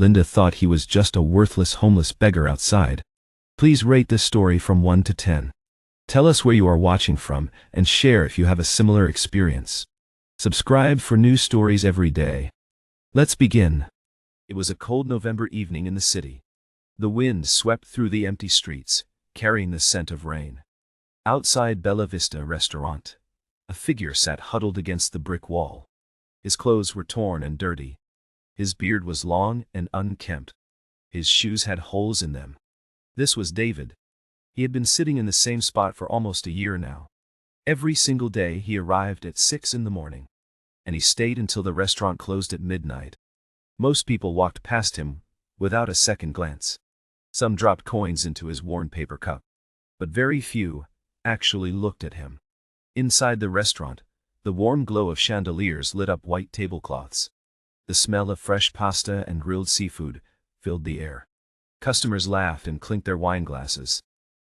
Linda thought he was just a worthless homeless beggar outside. Please rate this story from 1 to 10. Tell us where you are watching from and share if you have a similar experience. Subscribe for new stories every day. Let's begin. It was a cold November evening in the city. The wind swept through the empty streets, carrying the scent of rain. Outside Bella Vista restaurant, a figure sat huddled against the brick wall. His clothes were torn and dirty. His beard was long and unkempt. His shoes had holes in them. This was David. He had been sitting in the same spot for almost a year now. Every single day he arrived at 6 in the morning, and he stayed until the restaurant closed at midnight. Most people walked past him without a second glance. Some dropped coins into his worn paper cup, but very few actually looked at him. Inside the restaurant, the warm glow of chandeliers lit up white tablecloths. The smell of fresh pasta and grilled seafood filled the air. Customers laughed and clinked their wine glasses.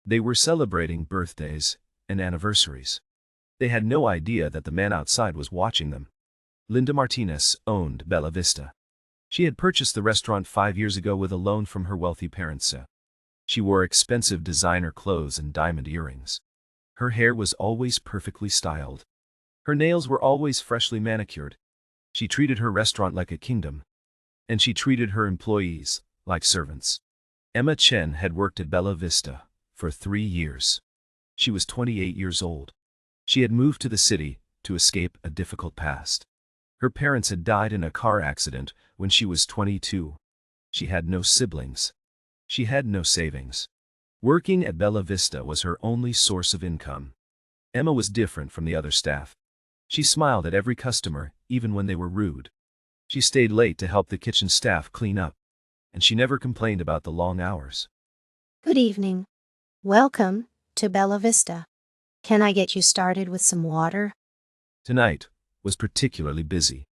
They were celebrating birthdays and anniversaries. They had no idea that the man outside was watching them. Linda Martinez owned Bella Vista. She had purchased the restaurant 5 years ago with a loan from her wealthy parents. She wore expensive designer clothes and diamond earrings. Her hair was always perfectly styled. Her nails were always freshly manicured. She treated her restaurant like a kingdom, and she treated her employees like servants. Emma Chen had worked at Bella Vista for 3 years. She was 28 years old. She had moved to the city to escape a difficult past. Her parents had died in a car accident when she was 22. She had no siblings. She had no savings. Working at Bella Vista was her only source of income. Emma was different from the other staff. She smiled at every customer, even when they were rude. She stayed late to help the kitchen staff clean up, and she never complained about the long hours. Good evening. Welcome to Bella Vista. Can I get you started with some water? Tonight was particularly busy.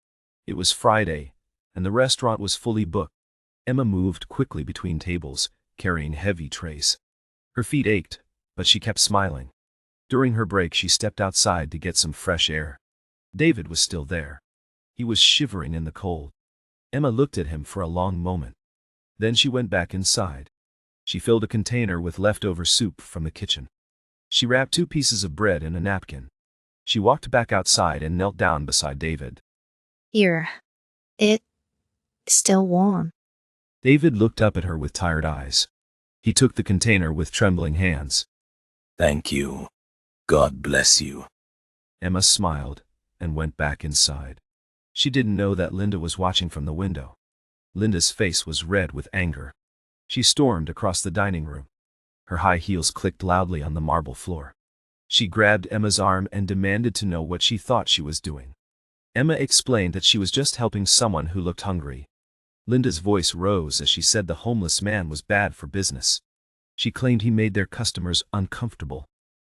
It was Friday, and the restaurant was fully booked. Emma moved quickly between tables, carrying heavy trays. Her feet ached, but she kept smiling. During her break, she stepped outside to get some fresh air. David was still there. He was shivering in the cold. Emma looked at him for a long moment. Then she went back inside. She filled a container with leftover soup from the kitchen. She wrapped 2 pieces of bread in a napkin. She walked back outside and knelt down beside David. Here. It's still warm. David looked up at her with tired eyes. He took the container with trembling hands. Thank you. God bless you. Emma smiled and went back inside. She didn't know that Linda was watching from the window. Linda's face was red with anger. She stormed across the dining room. Her high heels clicked loudly on the marble floor. She grabbed Emma's arm and demanded to know what she thought she was doing. Emma explained that she was just helping someone who looked hungry. Linda's voice rose as she said the homeless man was bad for business. She claimed he made their customers uncomfortable.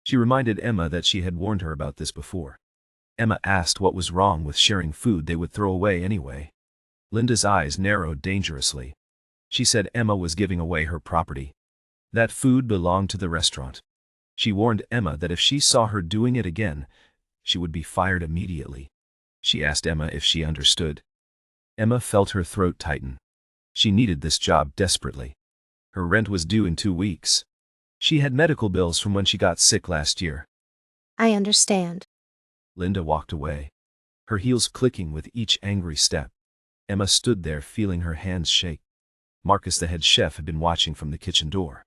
She reminded Emma that she had warned her about this before. Emma asked what was wrong with sharing food they would throw away anyway. Linda's eyes narrowed dangerously. She said Emma was giving away her property. That food belonged to the restaurant. She warned Emma that if she saw her doing it again, she would be fired immediately. She asked Emma if she understood. Emma felt her throat tighten. She needed this job desperately. Her rent was due in 2 weeks. She had medical bills from when she got sick last year. I understand. Linda walked away, her heels clicking with each angry step. Emma stood there feeling her hands shake. Marcus, the head chef, had been watching from the kitchen door.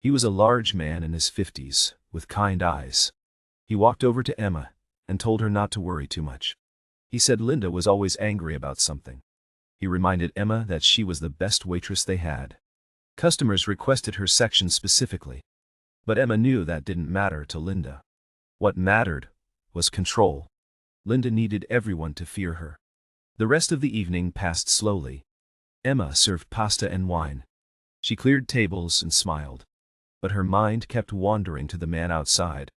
He was a large man in his 50s, with kind eyes. He walked over to Emma and told her not to worry too much. He said Linda was always angry about something. He reminded Emma that she was the best waitress they had. Customers requested her section specifically. But Emma knew that didn't matter to Linda. What mattered was control. Linda needed everyone to fear her. The rest of the evening passed slowly. Emma served pasta and wine. She cleared tables and smiled. But her mind kept wandering to the man outside.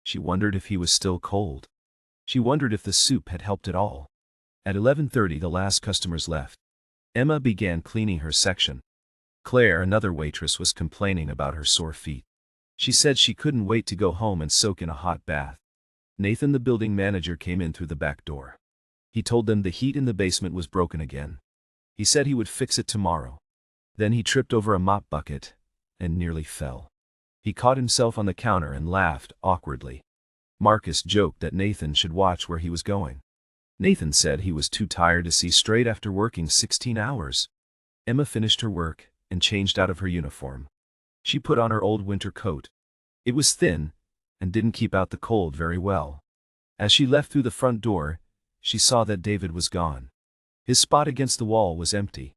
She wondered if he was still cold. She wondered if the soup had helped at all. At 11:30 the last customers left. Emma began cleaning her section. Claire, another waitress, was complaining about her sore feet. She said she couldn't wait to go home and soak in a hot bath. Nathan, the building manager, came in through the back door. He told them the heat in the basement was broken again. He said he would fix it tomorrow. Then he tripped over a mop bucket and nearly fell. He caught himself on the counter and laughed awkwardly. Marcus joked that Nathan should watch where he was going. Nathan said he was too tired to see straight after working 16 hours. Emma finished her work and changed out of her uniform. She put on her old winter coat. It was thin and didn't keep out the cold very well. As she left through the front door, she saw that David was gone. His spot against the wall was empty.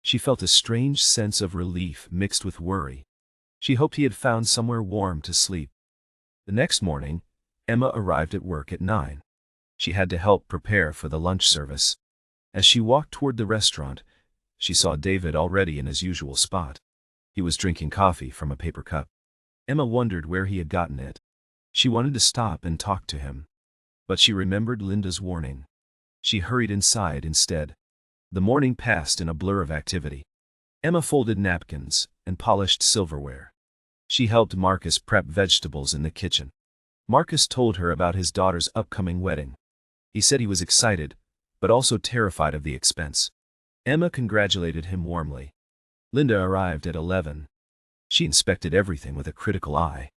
She felt a strange sense of relief mixed with worry. She hoped he had found somewhere warm to sleep. The next morning, Emma arrived at work at 9. She had to help prepare for the lunch service. As she walked toward the restaurant, she saw David already in his usual spot. He was drinking coffee from a paper cup. Emma wondered where he had gotten it. She wanted to stop and talk to him. But she remembered Linda's warning. She hurried inside instead. The morning passed in a blur of activity. Emma folded napkins and polished silverware. She helped Marcus prep vegetables in the kitchen. Marcus told her about his daughter's upcoming wedding. He said he was excited, but also terrified of the expense. Emma congratulated him warmly. Linda arrived at 11. She inspected everything with a critical eye.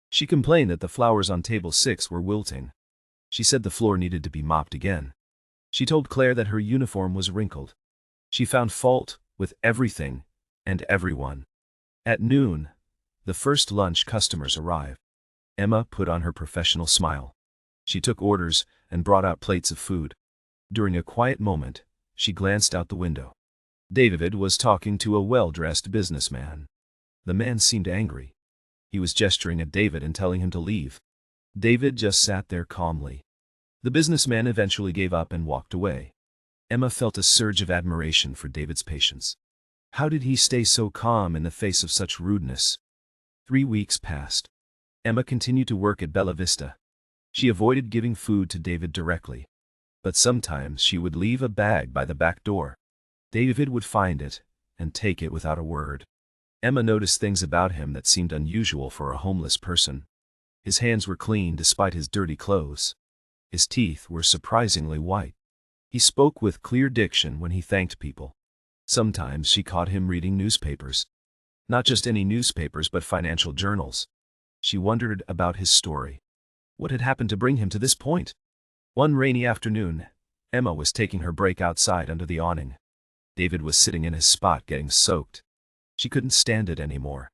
She complained that the flowers on table 6 were wilting. She said the floor needed to be mopped again. She told Claire that her uniform was wrinkled. She found fault with everything and everyone. At noon, the first lunch customers arrived. Emma put on her professional smile. She took orders and brought out plates of food. During a quiet moment, she glanced out the window. David was talking to a well-dressed businessman. The man seemed angry. He was gesturing at David and telling him to leave. David just sat there calmly. The businessman eventually gave up and walked away. Emma felt a surge of admiration for David's patience. How did he stay so calm in the face of such rudeness? 3 weeks passed. Emma continued to work at Bella Vista. She avoided giving food to David directly. But sometimes she would leave a bag by the back door. David would find it and take it without a word. Emma noticed things about him that seemed unusual for a homeless person. His hands were clean despite his dirty clothes. His teeth were surprisingly white. He spoke with clear diction when he thanked people. Sometimes she caught him reading newspapers. Not just any newspapers but financial journals. She wondered about his story. What had happened to bring him to this point? One rainy afternoon, Emma was taking her break outside under the awning. David was sitting in his spot getting soaked. She couldn't stand it anymore.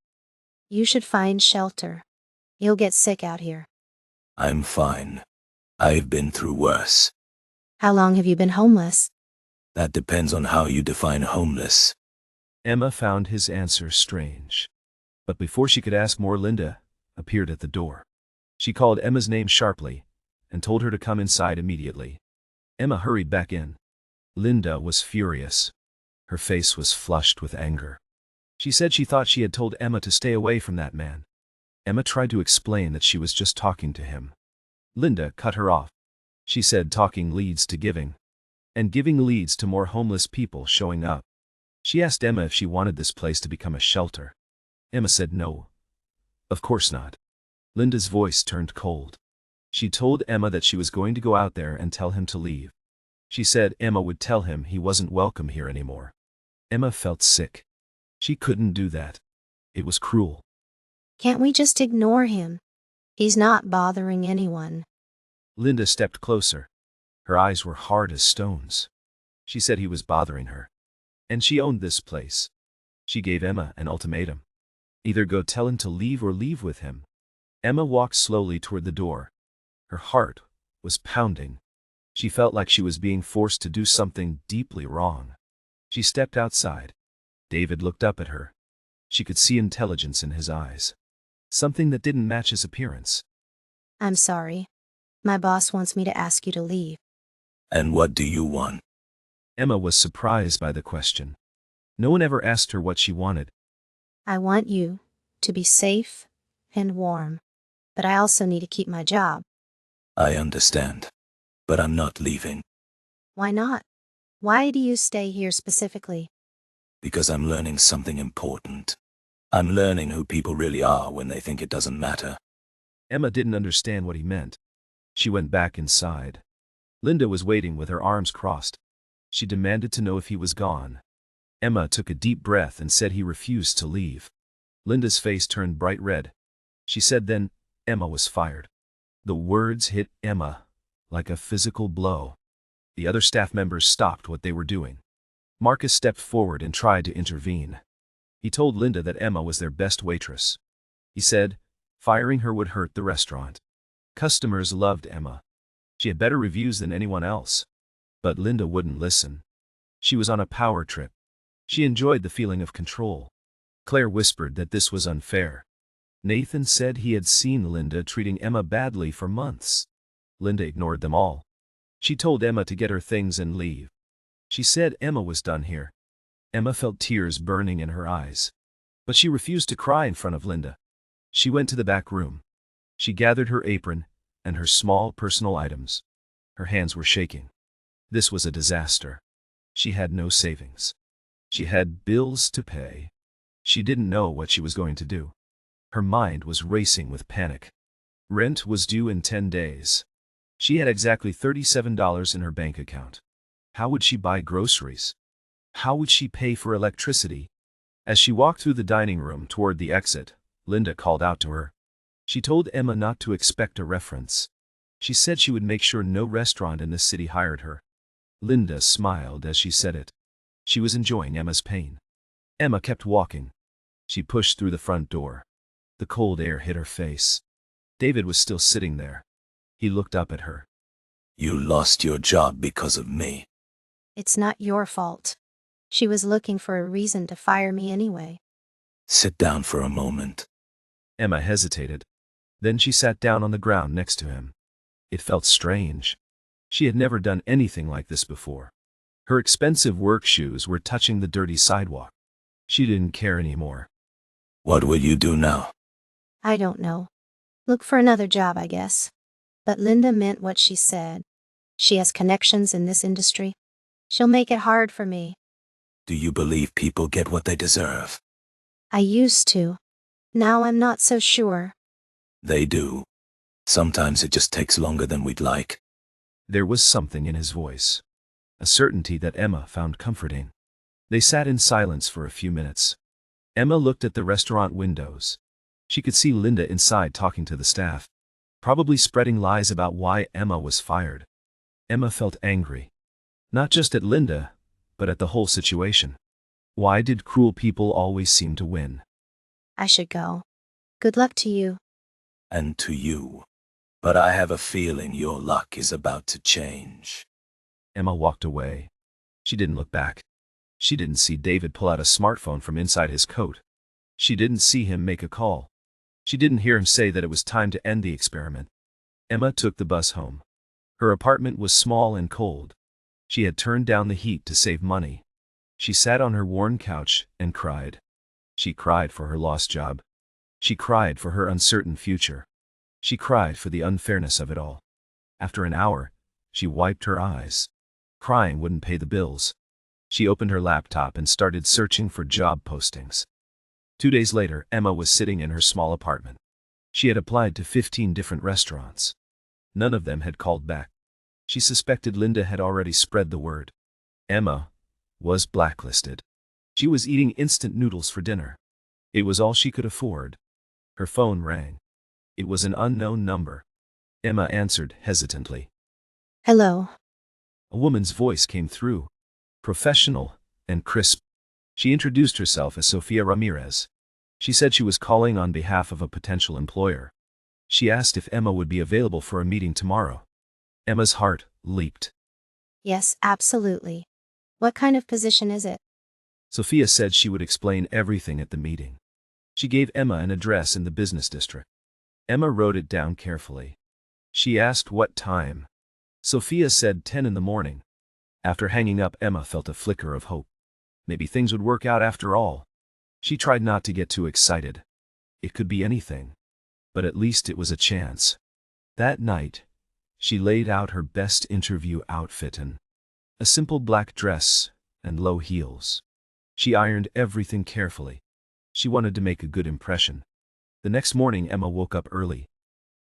You should find shelter. You'll get sick out here. I'm fine. I've been through worse. How long have you been homeless? That depends on how you define homeless. Emma found his answer strange. But before she could ask more, Linda appeared at the door. She called Emma's name sharply and told her to come inside immediately. Emma hurried back in. Linda was furious. Her face was flushed with anger. She said she thought she had told Emma to stay away from that man. Emma tried to explain that she was just talking to him. Linda cut her off. She said talking leads to giving, and giving leads to more homeless people showing up. She asked Emma if she wanted this place to become a shelter. Emma said no. Of course not. Linda's voice turned cold. She told Emma that she was going to go out there and tell him to leave. She said Emma would tell him he wasn't welcome here anymore. Emma felt sick. She couldn't do that. It was cruel. Can't we just ignore him? He's not bothering anyone. Linda stepped closer. Her eyes were hard as stones. She said he was bothering her. And she owned this place. She gave Emma an ultimatum. Either go tell him to leave or leave with him. Emma walked slowly toward the door. Her heart was pounding. She felt like she was being forced to do something deeply wrong. She stepped outside. David looked up at her. She could see intelligence in his eyes. Something that didn't match his appearance. I'm sorry. My boss wants me to ask you to leave. And what do you want? Emma was surprised by the question. No one ever asked her what she wanted. I want you to be safe and warm, but I also need to keep my job. I understand, but I'm not leaving. Why not? Why do you stay here specifically? Because I'm learning something important. I'm learning who people really are when they think it doesn't matter. Emma didn't understand what he meant. She went back inside. Linda was waiting with her arms crossed. She demanded to know if he was gone. Emma took a deep breath and said he refused to leave. Linda's face turned bright red. She said then, Emma was fired. The words hit Emma like a physical blow. The other staff members stopped what they were doing. Marcus stepped forward and tried to intervene. He told Linda that Emma was their best waitress. He said, firing her would hurt the restaurant. Customers loved Emma. She had better reviews than anyone else. But Linda wouldn't listen. She was on a power trip. She enjoyed the feeling of control. Claire whispered that this was unfair. Nathan said he had seen Linda treating Emma badly for months. Linda ignored them all. She told Emma to get her things and leave. She said Emma was done here. Emma felt tears burning in her eyes. But she refused to cry in front of Linda. She went to the back room. She gathered her apron and her small personal items. Her hands were shaking. This was a disaster. She had no savings. She had bills to pay. She didn't know what she was going to do. Her mind was racing with panic. Rent was due in 10 days. She had exactly $37 in her bank account. How would she buy groceries? How would she pay for electricity? As she walked through the dining room toward the exit, Linda called out to her. She told Emma not to expect a reference. She said she would make sure no restaurant in the city hired her. Linda smiled as she said it. She was enjoying Emma's pain. Emma kept walking. She pushed through the front door. The cold air hit her face. David was still sitting there. He looked up at her. You lost your job because of me. It's not your fault. She was looking for a reason to fire me anyway. Sit down for a moment. Emma hesitated. Then she sat down on the ground next to him. It felt strange. She had never done anything like this before. Her expensive work shoes were touching the dirty sidewalk. She didn't care anymore. What will you do now? I don't know. Look for another job, I guess. But Linda meant what she said. She has connections in this industry. She'll make it hard for me. Do you believe people get what they deserve? I used to. Now I'm not so sure. They do. Sometimes it just takes longer than we'd like. There was something in his voice. A certainty that Emma found comforting. They sat in silence for a few minutes. Emma looked at the restaurant windows. She could see Linda inside talking to the staff, probably spreading lies about why Emma was fired. Emma felt angry. Not just at Linda, but at the whole situation. Why did cruel people always seem to win? I should go. Good luck to you. And to you. But I have a feeling your luck is about to change. Emma walked away. She didn't look back. She didn't see David pull out a smartphone from inside his coat. She didn't see him make a call. She didn't hear him say that it was time to end the experiment. Emma took the bus home. Her apartment was small and cold. She had turned down the heat to save money. She sat on her worn couch and cried. She cried for her lost job. She cried for her uncertain future. She cried for the unfairness of it all. After an hour, she wiped her eyes. Crying wouldn't pay the bills. She opened her laptop and started searching for job postings. 2 days later, Emma was sitting in her small apartment. She had applied to 15 different restaurants. None of them had called back. She suspected Linda had already spread the word. Emma was blacklisted. She was eating instant noodles for dinner. It was all she could afford. Her phone rang. It was an unknown number. Emma answered hesitantly. Hello. A woman's voice came through, professional and crisp. She introduced herself as Sofia Ramirez. She said she was calling on behalf of a potential employer. She asked if Emma would be available for a meeting tomorrow. Emma's heart leaped. Yes, absolutely. What kind of position is it? Sofia said she would explain everything at the meeting. She gave Emma an address in the business district. Emma wrote it down carefully. She asked what time. Sofia said 10 in the morning. After hanging up, Emma felt a flicker of hope. Maybe things would work out after all. She tried not to get too excited. It could be anything. But at least it was a chance. That night, she laid out her best interview outfit in a simple black dress and low heels. She ironed everything carefully. She wanted to make a good impression. The next morning, Emma woke up early.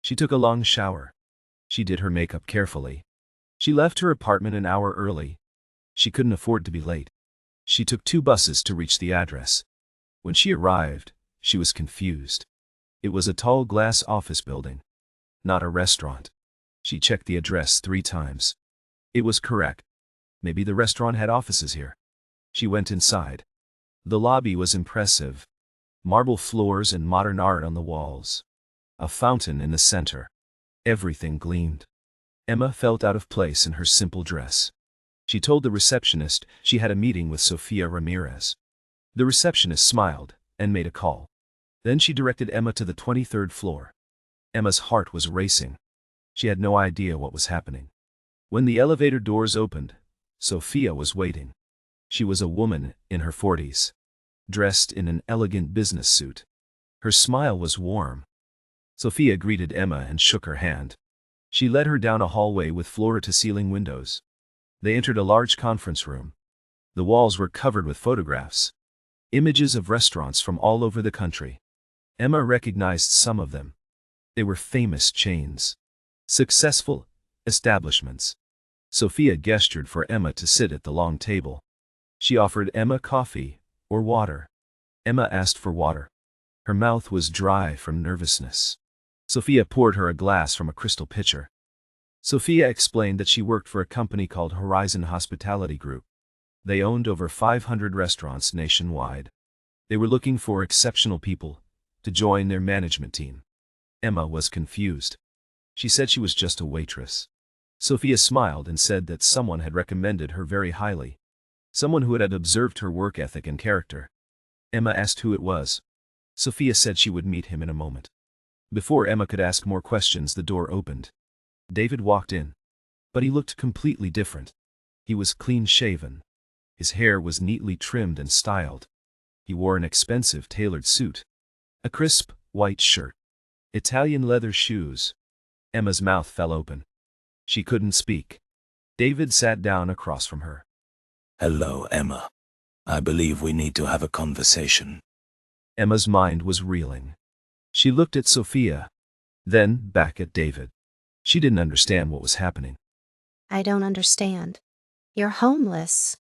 She took a long shower. She did her makeup carefully. She left her apartment an hour early. She couldn't afford to be late. She took 2 buses to reach the address. When she arrived, she was confused. It was a tall glass office building, not a restaurant. She checked the address 3 times. It was correct. Maybe the restaurant had offices here. She went inside. The lobby was impressive. Marble floors and modern art on the walls. A fountain in the center. Everything gleamed. Emma felt out of place in her simple dress. She told the receptionist she had a meeting with Sofia Ramirez. The receptionist smiled and made a call. Then she directed Emma to the 23rd floor. Emma's heart was racing. She had no idea what was happening. When the elevator doors opened, Sofia was waiting. She was a woman in her 40s, dressed in an elegant business suit. Her smile was warm. Sofia greeted Emma and shook her hand. She led her down a hallway with floor-to-ceiling windows. They entered a large conference room. The walls were covered with photographs, images of restaurants from all over the country. Emma recognized some of them. They were famous chains, successful establishments. Sofia gestured for Emma to sit at the long table. She offered Emma coffee or water. Emma asked for water. Her mouth was dry from nervousness. Sofia poured her a glass from a crystal pitcher. Sofia explained that she worked for a company called Horizon Hospitality Group. They owned over 500 restaurants nationwide. They were looking for exceptional people to join their management team. Emma was confused. She said she was just a waitress. Sofia smiled and said that someone had recommended her very highly. Someone who had observed her work ethic and character. Emma asked who it was. Sofia said she would meet him in a moment. Before Emma could ask more questions, the door opened. David walked in. But he looked completely different. He was clean-shaven. His hair was neatly trimmed and styled. He wore an expensive tailored suit. A crisp, white shirt. Italian leather shoes. Emma's mouth fell open. She couldn't speak. David sat down across from her. Hello, Emma. I believe we need to have a conversation. Emma's mind was reeling. She looked at Sofia, then back at David. She didn't understand what was happening. I don't understand. You're homeless.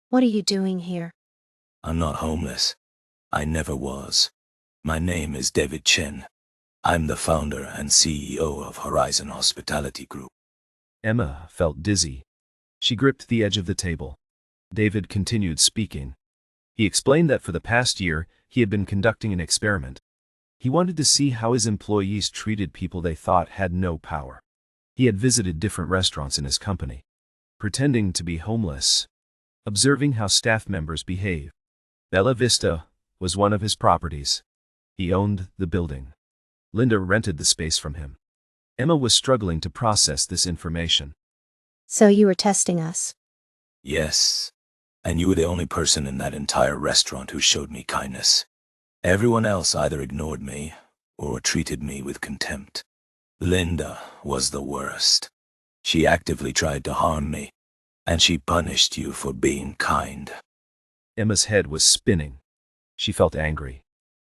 What are you doing here? I'm not homeless. I never was. My name is David Chen. I'm the founder and CEO of Horizon Hospitality Group. Emma felt dizzy. She gripped the edge of the table. David continued speaking. He explained that for the past year, he had been conducting an experiment. He wanted to see how his employees treated people they thought had no power. He had visited different restaurants in his company, pretending to be homeless, observing how staff members behave. Bella Vista was one of his properties. He owned the building. Linda rented the space from him. Emma was struggling to process this information. So you were testing us? Yes. And you were the only person in that entire restaurant who showed me kindness. Everyone else either ignored me or treated me with contempt. Linda was the worst. She actively tried to harm me, and she punished you for being kind. Emma's head was spinning. She felt angry.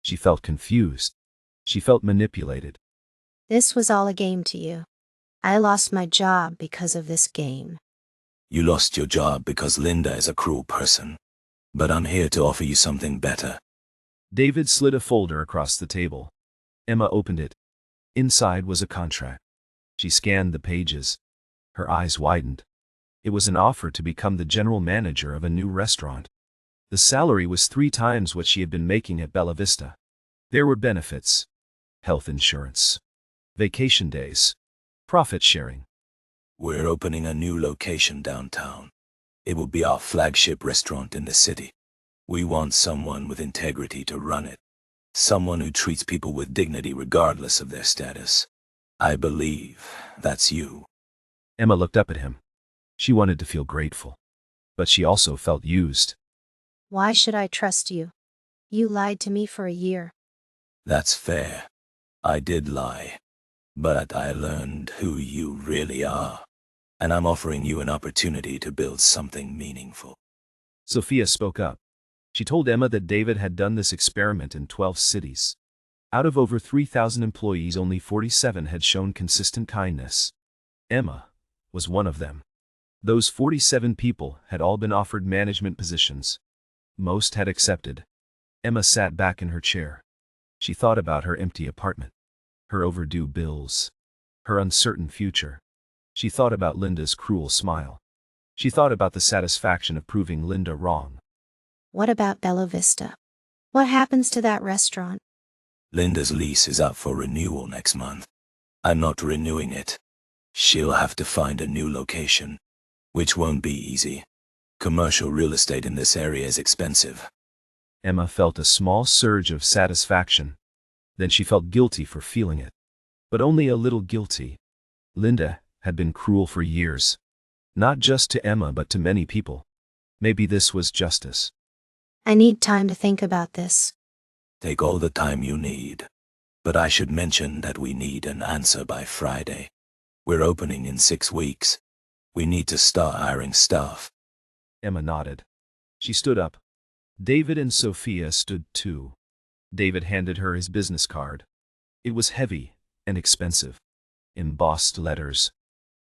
She felt confused. She felt manipulated. This was all a game to you. I lost my job because of this game. You lost your job because Linda is a cruel person. But I'm here to offer you something better. David slid a folder across the table. Emma opened it. Inside was a contract. She scanned the pages. Her eyes widened. It was an offer to become the general manager of a new restaurant. The salary was 3 times what she had been making at Bella Vista. There were benefits, health insurance, vacation days, profit sharing. We're opening a new location downtown. It will be our flagship restaurant in the city. We want someone with integrity to run it. Someone who treats people with dignity regardless of their status. I believe that's you. Emma looked up at him. She wanted to feel grateful. But she also felt used. Why should I trust you? You lied to me for a year. That's fair. I did lie. But I learned who you really are. And I'm offering you an opportunity to build something meaningful. Sofia spoke up. She told Emma that David had done this experiment in 12 cities. Out of over 3,000 employees, only 47 had shown consistent kindness. Emma was one of them. Those 47 people had all been offered management positions, Most had accepted. Emma sat back in her chair. She thought about her empty apartment, her overdue bills, her uncertain future. She thought about Linda's cruel smile. She thought about the satisfaction of proving Linda wrong. What about Bella Vista? What happens to that restaurant? Linda's lease is up for renewal next month. I'm not renewing it. She'll have to find a new location, which won't be easy. Commercial real estate in this area is expensive. Emma felt a small surge of satisfaction. Then she felt guilty for feeling it. But only a little guilty. Linda had been cruel for years. Not just to Emma but to many people. Maybe this was justice. I need time to think about this. Take all the time you need. But I should mention that we need an answer by Friday. We're opening in 6 weeks. We need to start hiring staff. Emma nodded. She stood up. David and Sophia stood too. David handed her his business card. It was heavy and expensive. Embossed letters.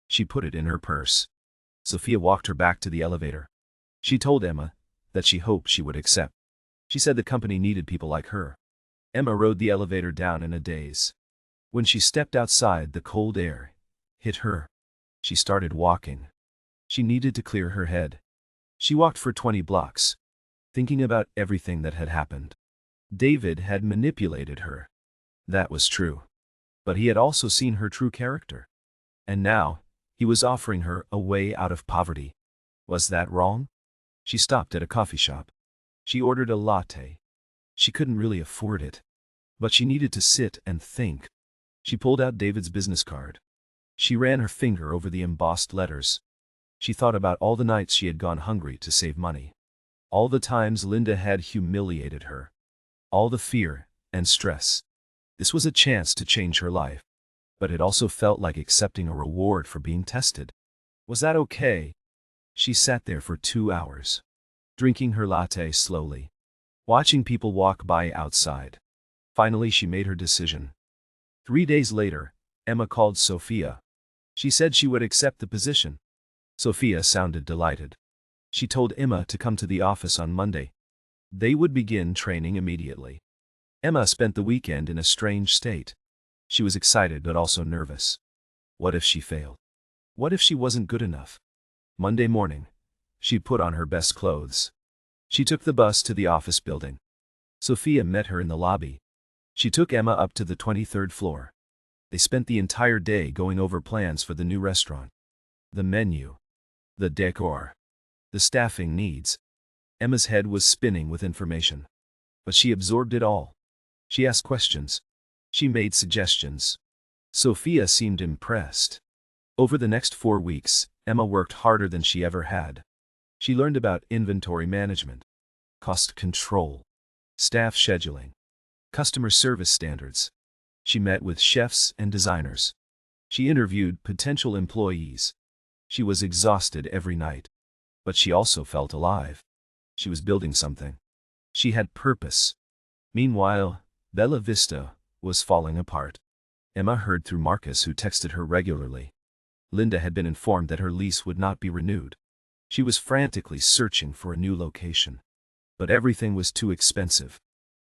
She put it in her purse. Sophia walked her back to the elevator. She told Emma that she hoped she would accept. She said the company needed people like her. Emma rode the elevator down in a daze. When she stepped outside, the cold air hit her. She started walking. She needed to clear her head. She walked for 20 blocks, thinking about everything that had happened. David had manipulated her. That was true. But he had also seen her true character. And now, he was offering her a way out of poverty. Was that wrong? She stopped at a coffee shop. She ordered a latte. She couldn't really afford it. But she needed to sit and think. She pulled out David's business card. She ran her finger over the embossed letters. She thought about all the nights she had gone hungry to save money. All the times Linda had humiliated her. All the fear and stress. This was a chance to change her life. But it also felt like accepting a reward for being tested. Was that okay? She sat there for 2 hours, drinking her latte slowly, watching people walk by outside. Finally, she made her decision. 3 days later, Emma called Sophia. She said she would accept the position. Sophia sounded delighted. She told Emma to come to the office on Monday. They would begin training immediately. Emma spent the weekend in a strange state. She was excited but also nervous. What if she failed? What if she wasn't good enough? Monday morning, she put on her best clothes. She took the bus to the office building. Sophia met her in the lobby. She took Emma up to the 23rd floor. They spent the entire day going over plans for the new restaurant. The menu. The decor. The staffing needs. Emma's head was spinning with information. But she absorbed it all. She asked questions. She made suggestions. Sophia seemed impressed. Over the next 4 weeks, Emma worked harder than she ever had. She learned about inventory management, cost control, staff scheduling, customer service standards. She met with chefs and designers. She interviewed potential employees. She was exhausted every night. But she also felt alive. She was building something. She had purpose. Meanwhile, Bella Vista was falling apart. Emma heard through Marcus, who texted her regularly. Linda had been informed that her lease would not be renewed. She was frantically searching for a new location. But everything was too expensive.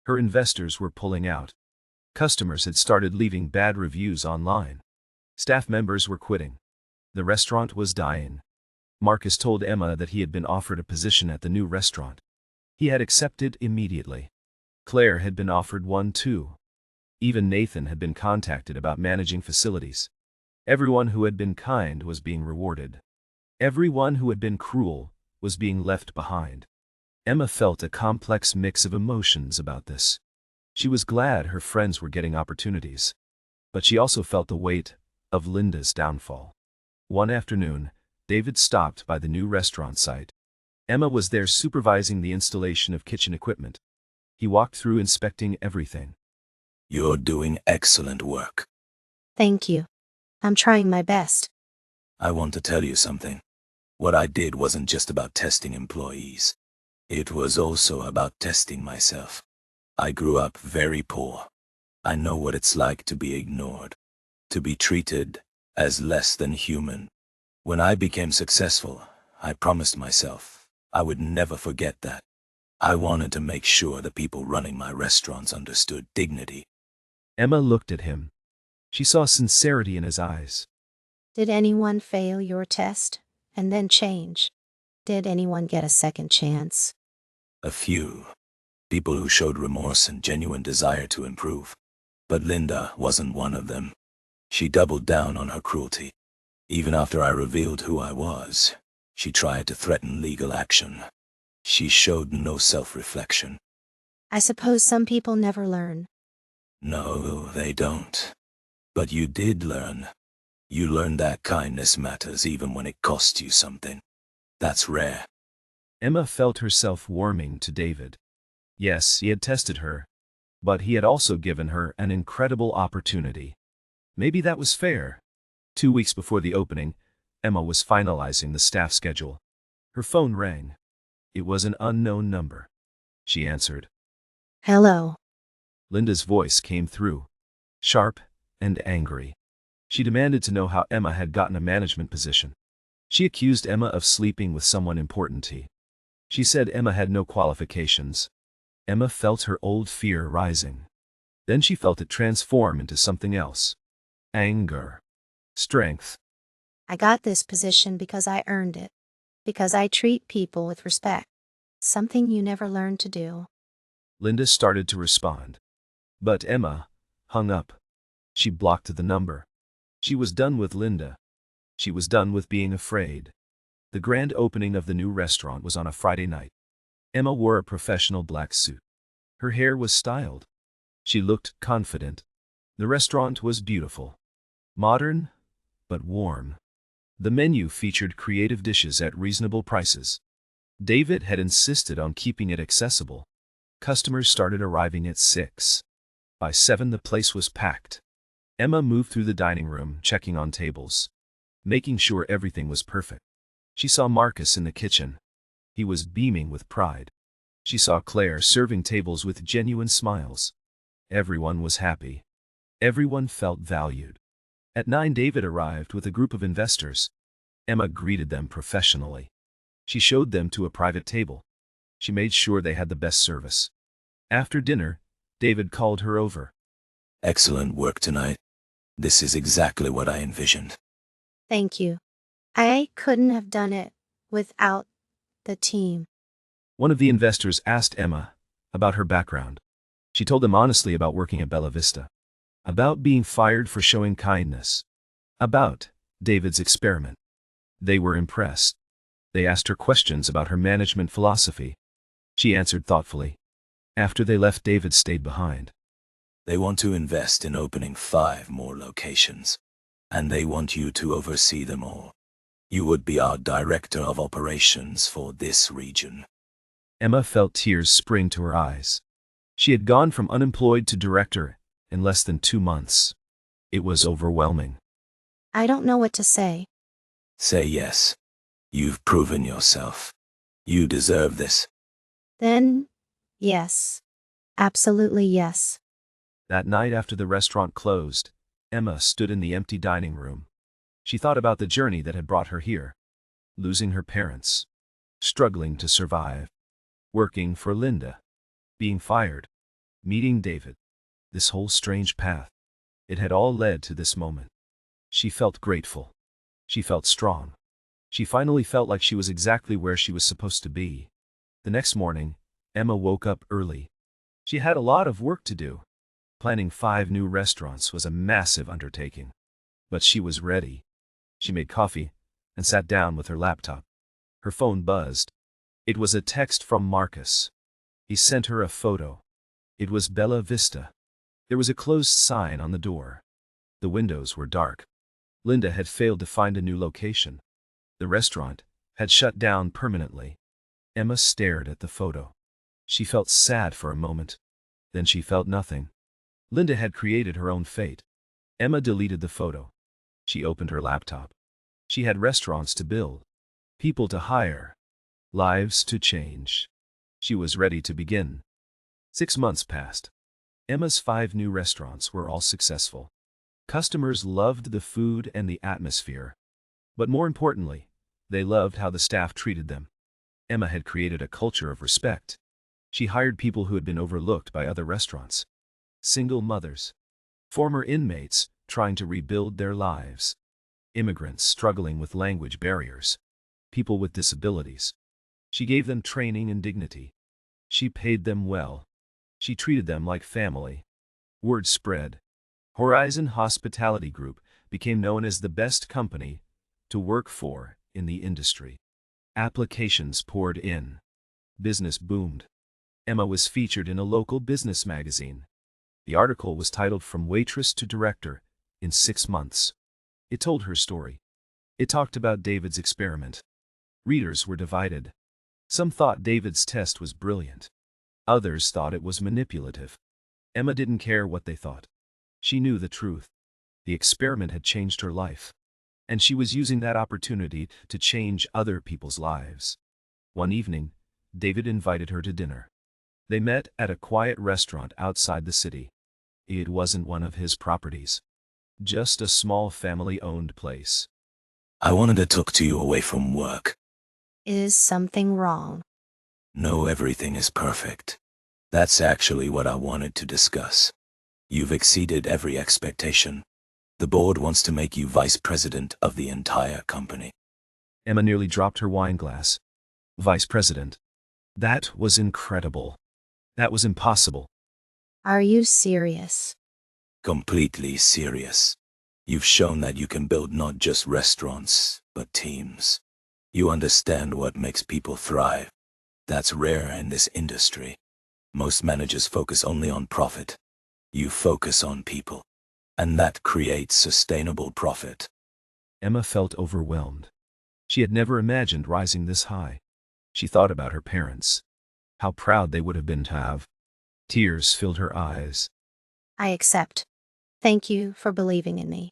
Her investors were pulling out. Customers had started leaving bad reviews online. Staff members were quitting. The restaurant was dying. Marcus told Emma that he had been offered a position at the new restaurant. He had accepted immediately. Claire had been offered one too. Even Nathan had been contacted about managing facilities. Everyone who had been kind was being rewarded. Everyone who had been cruel was being left behind. Emma felt a complex mix of emotions about this. She was glad her friends were getting opportunities. But she also felt the weight of Linda's downfall. One afternoon, David stopped by the new restaurant site. Emma was there supervising the installation of kitchen equipment. He walked through inspecting everything. You're doing excellent work. Thank you. I'm trying my best. I want to tell you something. What I did wasn't just about testing employees. It was also about testing myself. I grew up very poor. I know what it's like to be ignored, to be treated as less than human. When I became successful, I promised myself I would never forget that. I wanted to make sure the people running my restaurants understood dignity. Emma looked at him. She saw sincerity in his eyes. Did anyone fail your test and then change? Did anyone get a second chance? A few. People who showed remorse and genuine desire to improve. But Linda wasn't one of them. She doubled down on her cruelty. Even after I revealed who I was, she tried to threaten legal action. She showed no self-reflection. I suppose some people never learn. No, they don't. But you did learn. You learned that kindness matters even when it costs you something. That's rare. Emma felt herself warming to David. Yes, he had tested her, but he had also given her an incredible opportunity. Maybe that was fair. 2 weeks before the opening, Emma was finalizing the staff schedule. Her phone rang. It was an unknown number. She answered. Hello. Linda's voice came through, sharp and angry. She demanded to know how Emma had gotten a management position. She accused Emma of sleeping with someone important. She said Emma had no qualifications. Emma felt her old fear rising. Then she felt it transform into something else. Anger. Strength. I got this position because I earned it. Because I treat people with respect. Something you never learned to do. Linda started to respond. But Emma hung up. She blocked the number. She was done with Linda. She was done with being afraid. The grand opening of the new restaurant was on a Friday night. Emma wore a professional black suit. Her hair was styled. She looked confident. The restaurant was beautiful. Modern, but warm. The menu featured creative dishes at reasonable prices. David had insisted on keeping it accessible. Customers started arriving at 6. By 7 the place was packed. Emma moved through the dining room, checking on tables, making sure everything was perfect. She saw Marcus in the kitchen. He was beaming with pride. She saw Claire serving tables with genuine smiles. Everyone was happy. Everyone felt valued. At 9 David arrived with a group of investors. Emma greeted them professionally. She showed them to a private table. She made sure they had the best service. After dinner, David called her over. Excellent work tonight. This is exactly what I envisioned. Thank you. I couldn't have done it without the team. One of the investors asked Emma about her background. She told them honestly about working at Bella Vista, about being fired for showing kindness, about David's experiment. They were impressed. They asked her questions about her management philosophy. She answered thoughtfully. After they left, David stayed behind. They want to invest in opening 5 more locations, and they want you to oversee them all. You would be our director of operations for this region. Emma felt tears spring to her eyes. She had gone from unemployed to director in less than 2 months. It was overwhelming. I don't know what to say. Say yes. You've proven yourself. You deserve this. Then, yes. Absolutely yes. That night after the restaurant closed, Emma stood in the empty dining room. She thought about the journey that had brought her here. Losing her parents. Struggling to survive. Working for Linda. Being fired. Meeting David. This whole strange path. It had all led to this moment. She felt grateful. She felt strong. She finally felt like she was exactly where she was supposed to be. The next morning, Emma woke up early. She had a lot of work to do. Planning 5 new restaurants was a massive undertaking. But she was ready. She made coffee and sat down with her laptop. Her phone buzzed. It was a text from Marcus. He sent her a photo. It was Bella Vista. There was a closed sign on the door. The windows were dark. Linda had failed to find a new location. The restaurant had shut down permanently. Emma stared at the photo. She felt sad for a moment. Then she felt nothing. Linda had created her own fate. Emma deleted the photo. She opened her laptop. She had restaurants to build, people to hire, lives to change. She was ready to begin. 6 months passed. Emma's 5 new restaurants were all successful. Customers loved the food and the atmosphere. But more importantly, they loved how the staff treated them. Emma had created a culture of respect. She hired people who had been overlooked by other restaurants. Single mothers. Former inmates trying to rebuild their lives. Immigrants struggling with language barriers. People with disabilities. She gave them training and dignity. She paid them well. She treated them like family. Word spread. Horizon Hospitality Group became known as the best company to work for in the industry. Applications poured in. Business boomed. Emma was featured in a local business magazine. The article was titled From Waitress to Director in 6 months. It told her story. It talked about David's experiment. Readers were divided. Some thought David's test was brilliant. Others thought it was manipulative. Emma didn't care what they thought. She knew the truth. The experiment had changed her life. And she was using that opportunity to change other people's lives. One evening, David invited her to dinner. They met at a quiet restaurant outside the city. It wasn't one of his properties. Just a small family-owned place. I wanted to talk to you away from work. Is something wrong? No, everything is perfect. That's actually what I wanted to discuss. You've exceeded every expectation. The board wants to make you vice president of the entire company. Emma nearly dropped her wine glass. Vice president. That was incredible. That was impossible. Are you serious? Completely serious. You've shown that you can build not just restaurants, but teams. You understand what makes people thrive. That's rare in this industry. Most managers focus only on profit. You focus on people. And that creates sustainable profit. Emma felt overwhelmed. She had never imagined rising this high. She thought about her parents. How proud they would have been to have. Tears filled her eyes. I accept. Thank you for believing in me.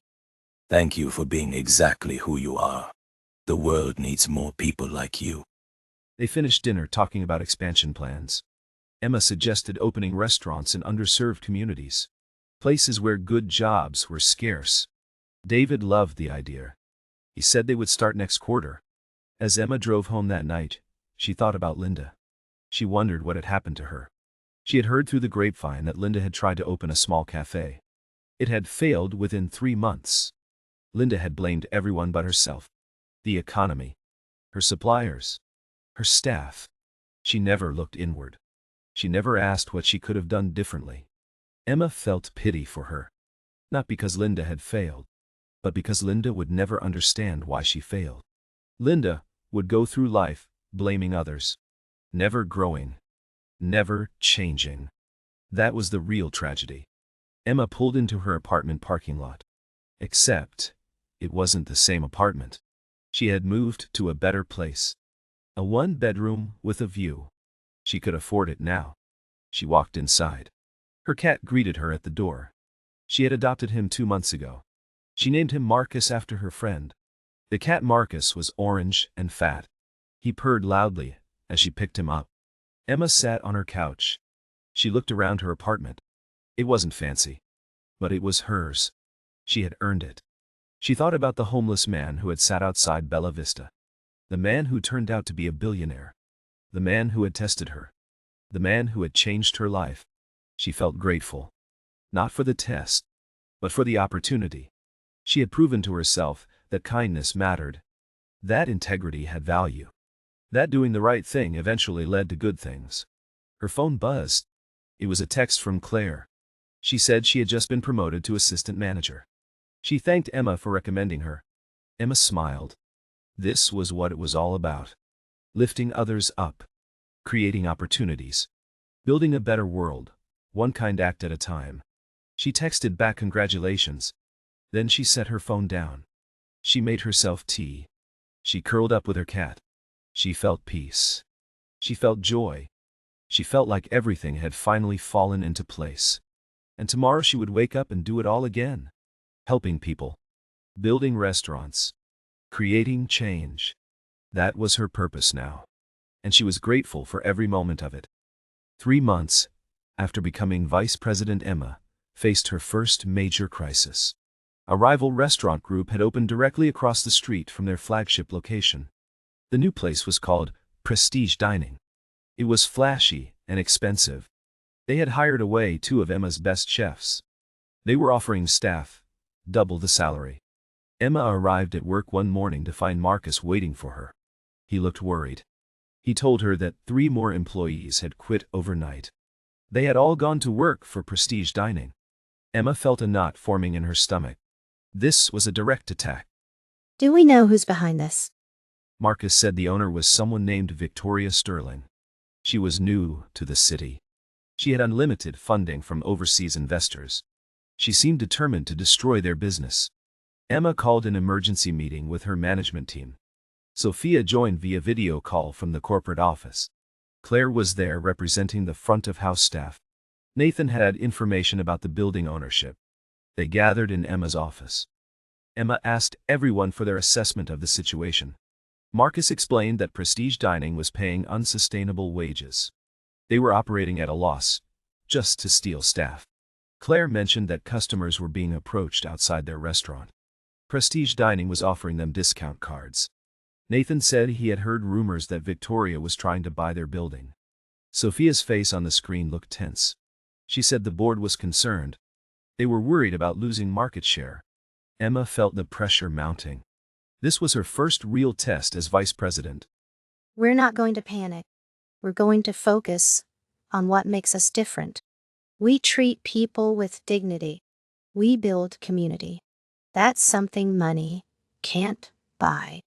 Thank you for being exactly who you are. The world needs more people like you. They finished dinner talking about expansion plans. Emma suggested opening restaurants in underserved communities. Places where good jobs were scarce. David loved the idea. He said they would start next quarter. As Emma drove home that night, she thought about Linda. She wondered what had happened to her. She had heard through the grapevine that Linda had tried to open a small cafe. It had failed within 3 months. Linda had blamed everyone but herself. The economy. Her suppliers. Her staff. She never looked inward. She never asked what she could have done differently. Emma felt pity for her. Not because Linda had failed, but because Linda would never understand why she failed. Linda would go through life blaming others. Never growing. Never changing. That was the real tragedy. Emma pulled into her apartment parking lot. Except, it wasn't the same apartment. She had moved to a better place. A 1-bedroom with a view. She could afford it now. She walked inside. Her cat greeted her at the door. She had adopted him 2 months ago. She named him Marcus after her friend. The cat Marcus was orange and fat. He purred loudly as she picked him up. Emma sat on her couch. She looked around her apartment. It wasn't fancy, but it was hers. She had earned it. She thought about the homeless man who had sat outside Bella Vista. The man who turned out to be a billionaire. The man who had tested her. The man who had changed her life. She felt grateful. Not for the test, but for the opportunity. She had proven to herself that kindness mattered. That integrity had value. That doing the right thing eventually led to good things. Her phone buzzed. It was a text from Claire. She said she had just been promoted to assistant manager. She thanked Emma for recommending her. Emma smiled. This was what it was all about. Lifting others up. Creating opportunities. Building a better world, one kind act at a time. She texted back congratulations. Then she set her phone down. She made herself tea. She curled up with her cat. She felt peace. She felt joy. She felt like everything had finally fallen into place. And tomorrow she would wake up and do it all again. Helping people. Building restaurants. Creating change. That was her purpose now. And she was grateful for every moment of it. 3 months after becoming vice president, Emma faced her first major crisis. A rival restaurant group had opened directly across the street from their flagship location. The new place was called Prestige Dining. It was flashy and expensive. They had hired away two of Emma's best chefs. They were offering staff double the salary. Emma arrived at work one morning to find Marcus waiting for her. He looked worried. He told her that 3 more employees had quit overnight. They had all gone to work for Prestige Dining. Emma felt a knot forming in her stomach. This was a direct attack. Do we know who's behind this? Marcus said the owner was someone named Victoria Sterling. She was new to the city. She had unlimited funding from overseas investors. She seemed determined to destroy their business. Emma called an emergency meeting with her management team. Sophia joined via video call from the corporate office. Claire was there representing the front-of-house staff. Nathan had information about the building ownership. They gathered in Emma's office. Emma asked everyone for their assessment of the situation. Marcus explained that Prestige Dining was paying unsustainable wages. They were operating at a loss, just to steal staff. Claire mentioned that customers were being approached outside their restaurant. Prestige Dining was offering them discount cards. Nathan said he had heard rumors that Victoria was trying to buy their building. Sophia's face on the screen looked tense. She said the board was concerned. They were worried about losing market share. Emma felt the pressure mounting. This was her first real test as vice president. We're not going to panic. We're going to focus on what makes us different. We treat people with dignity. We build community. That's something money can't buy.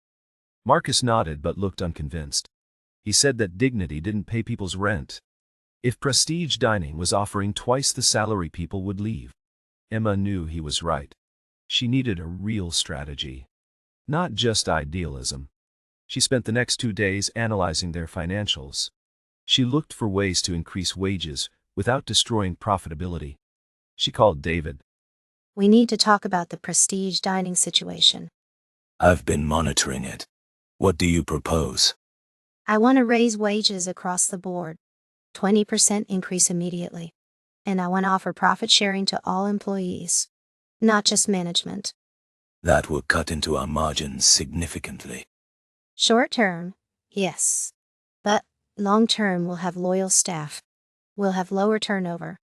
Marcus nodded but looked unconvinced. He said that dignity didn't pay people's rent. If Prestige Dining was offering twice the salary, people would leave. Emma knew he was right. She needed a real strategy, not just idealism. She spent the next 2 days analyzing their financials. She looked for ways to increase wages without destroying profitability. She called David. We need to talk about the Prestige Dining situation. I've been monitoring it. What do you propose? I want to raise wages across the board. 20% increase immediately. And I want to offer profit sharing to all employees, not just management. That will cut into our margins significantly. Short term, yes. But long term, we'll have loyal staff. We'll have lower turnover.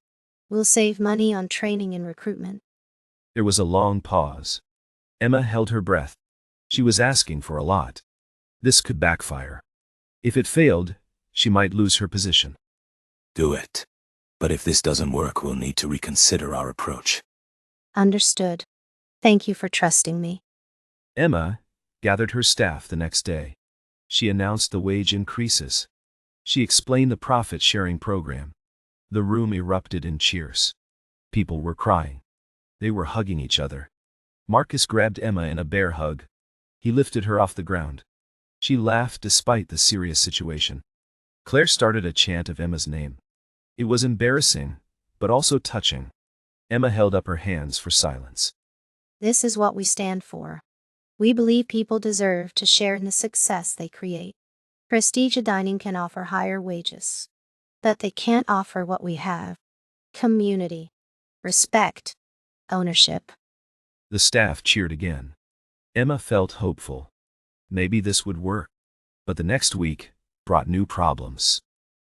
We'll save money on training and recruitment. There was a long pause. Emma held her breath. She was asking for a lot. This could backfire. If it failed, she might lose her position. Do it. But if this doesn't work, we'll need to reconsider our approach. Understood. Thank you for trusting me. Emma gathered her staff the next day. She announced the wage increases. She explained the profit-sharing program. The room erupted in cheers. People were crying. They were hugging each other. Marcus grabbed Emma in a bear hug. He lifted her off the ground. She laughed despite the serious situation. Claire started a chant of Emma's name. It was embarrassing, but also touching. Emma held up her hands for silence. This is what we stand for. We believe people deserve to share in the success they create. Prestige Dining can offer higher wages, but they can't offer what we have: community, respect, ownership. The staff cheered again. Emma felt hopeful. Maybe this would work. But the next week brought new problems.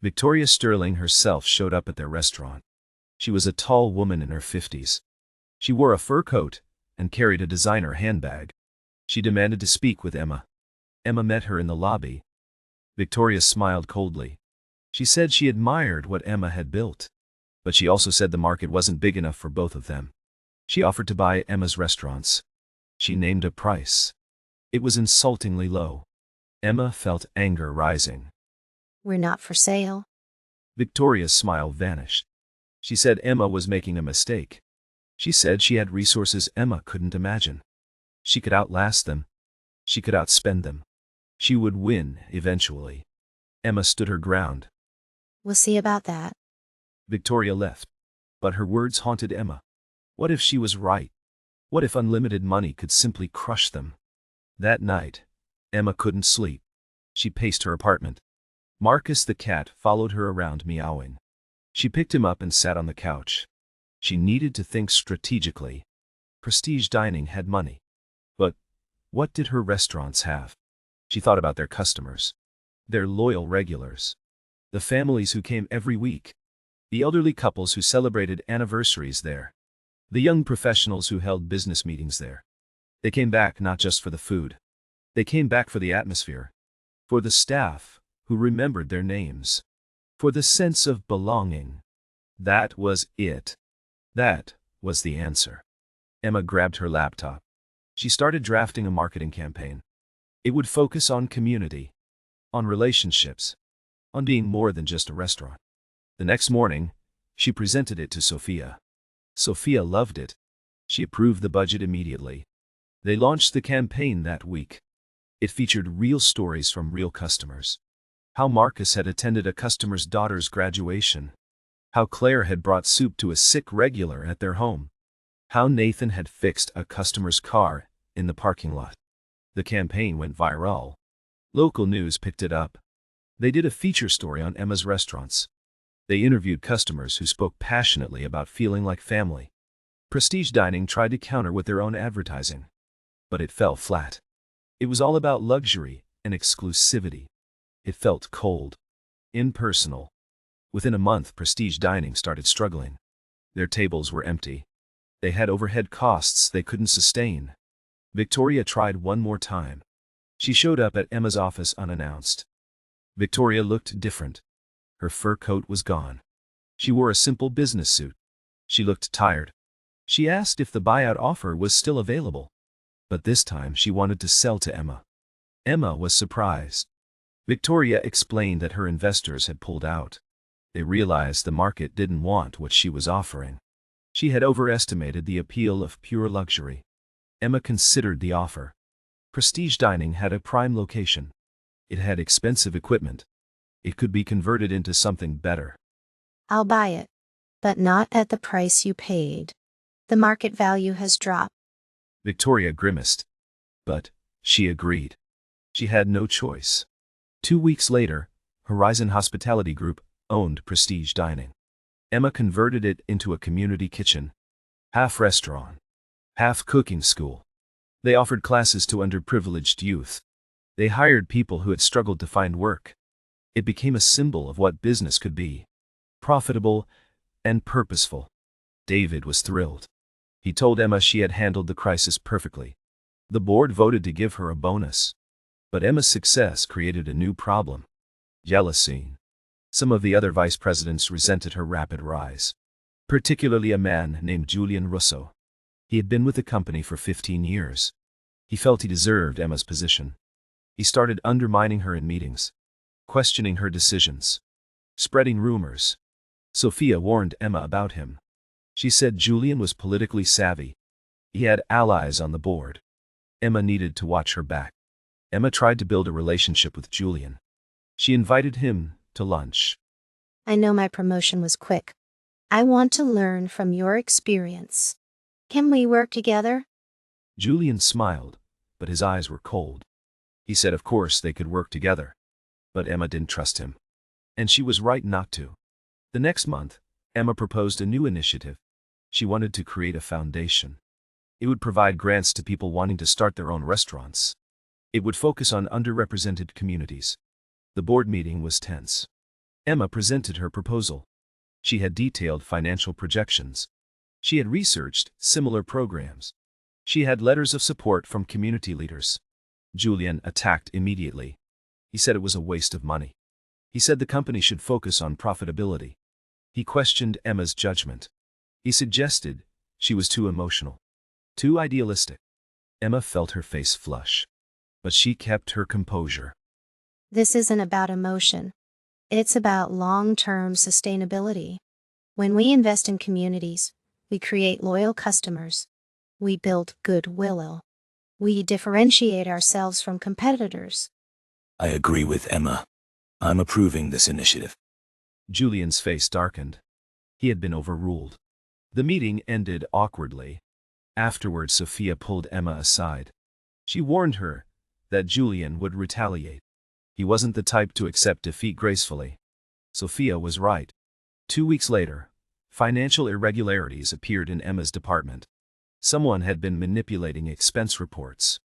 Victoria Sterling herself showed up at their restaurant. She was a tall woman in her 50s. She wore a fur coat and carried a designer handbag. She demanded to speak with Emma. Emma met her in the lobby. Victoria smiled coldly. She said she admired what Emma had built, but she also said the market wasn't big enough for both of them. She offered to buy Emma's restaurants. She named a price. It was insultingly low. Emma felt anger rising. We're not for sale. Victoria's smile vanished. She said Emma was making a mistake. She said she had resources Emma couldn't imagine. She could outlast them. She could outspend them. She would win eventually. Emma stood her ground. We'll see about that. Victoria left. But her words haunted Emma. What if she was right? What if unlimited money could simply crush them? That night, Emma couldn't sleep. She paced her apartment. Marcus the cat followed her around, meowing. She picked him up and sat on the couch. She needed to think strategically. Prestige Dining had money. But what did her restaurants have? She thought about their customers. Their loyal regulars. The families who came every week. The elderly couples who celebrated anniversaries there. The young professionals who held business meetings there. They came back not just for the food. They came back for the atmosphere. For the staff, who remembered their names. For the sense of belonging. That was it. That was the answer. Emma grabbed her laptop. She started drafting a marketing campaign. It would focus on community, on relationships, on being more than just a restaurant. The next morning, she presented it to Sophia. Sophia loved it. She approved the budget immediately. They launched the campaign that week. It featured real stories from real customers. How Marcus had attended a customer's daughter's graduation. How Claire had brought soup to a sick regular at their home. How Nathan had fixed a customer's car in the parking lot. The campaign went viral. Local news picked it up. They did a feature story on Emma's restaurants. They interviewed customers who spoke passionately about feeling like family. Prestige Dining tried to counter with their own advertising. But it fell flat. It was all about luxury and exclusivity. It felt cold, impersonal. Within a month, Prestige Dining started struggling. Their tables were empty. They had overhead costs they couldn't sustain. Victoria tried one more time. She showed up at Emma's office unannounced. Victoria looked different. Her fur coat was gone. She wore a simple business suit. She looked tired. She asked if the buyout offer was still available. But this time she wanted to sell to Emma. Emma was surprised. Victoria explained that her investors had pulled out. They realized the market didn't want what she was offering. She had overestimated the appeal of pure luxury. Emma considered the offer. Prestige Dining had a prime location. It had expensive equipment. It could be converted into something better. I'll buy it. But not at the price you paid. The market value has dropped. Victoria grimaced. But she agreed. She had no choice. 2 weeks later, Horizon Hospitality Group owned Prestige Dining. Emma converted it into a community kitchen. Half restaurant. Half cooking school. They offered classes to underprivileged youth. They hired people who had struggled to find work. It became a symbol of what business could be. Profitable and purposeful. David was thrilled. He told Emma she had handled the crisis perfectly. The board voted to give her a bonus. But Emma's success created a new problem. Jealousy. Some of the other vice presidents resented her rapid rise. Particularly a man named Julian Russo. He had been with the company for 15 years. He felt he deserved Emma's position. He started undermining her in meetings. Questioning her decisions. Spreading rumors. Sophia warned Emma about him. She said Julian was politically savvy. He had allies on the board. Emma needed to watch her back. Emma tried to build a relationship with Julian. She invited him to lunch. I know my promotion was quick. I want to learn from your experience. Can we work together? Julian smiled, but his eyes were cold. He said of course they could work together. But Emma didn't trust him. And she was right not to. The next month, Emma proposed a new initiative. She wanted to create a foundation. It would provide grants to people wanting to start their own restaurants. It would focus on underrepresented communities. The board meeting was tense. Emma presented her proposal. She had detailed financial projections. She had researched similar programs. She had letters of support from community leaders. Julian attacked immediately. He said it was a waste of money. He said the company should focus on profitability. He questioned Emma's judgment. He suggested she was too emotional, too idealistic. Emma felt her face flush. But she kept her composure. This isn't about emotion. It's about long-term sustainability. When we invest in communities, we create loyal customers. We build goodwill. We differentiate ourselves from competitors. I agree with Emma. I'm approving this initiative. Julian's face darkened. He had been overruled. The meeting ended awkwardly. Afterward, Sophia pulled Emma aside. She warned her that Julian would retaliate. He wasn't the type to accept defeat gracefully. Sophia was right. 2 weeks later, financial irregularities appeared in Emma's department. Someone had been manipulating expense reports,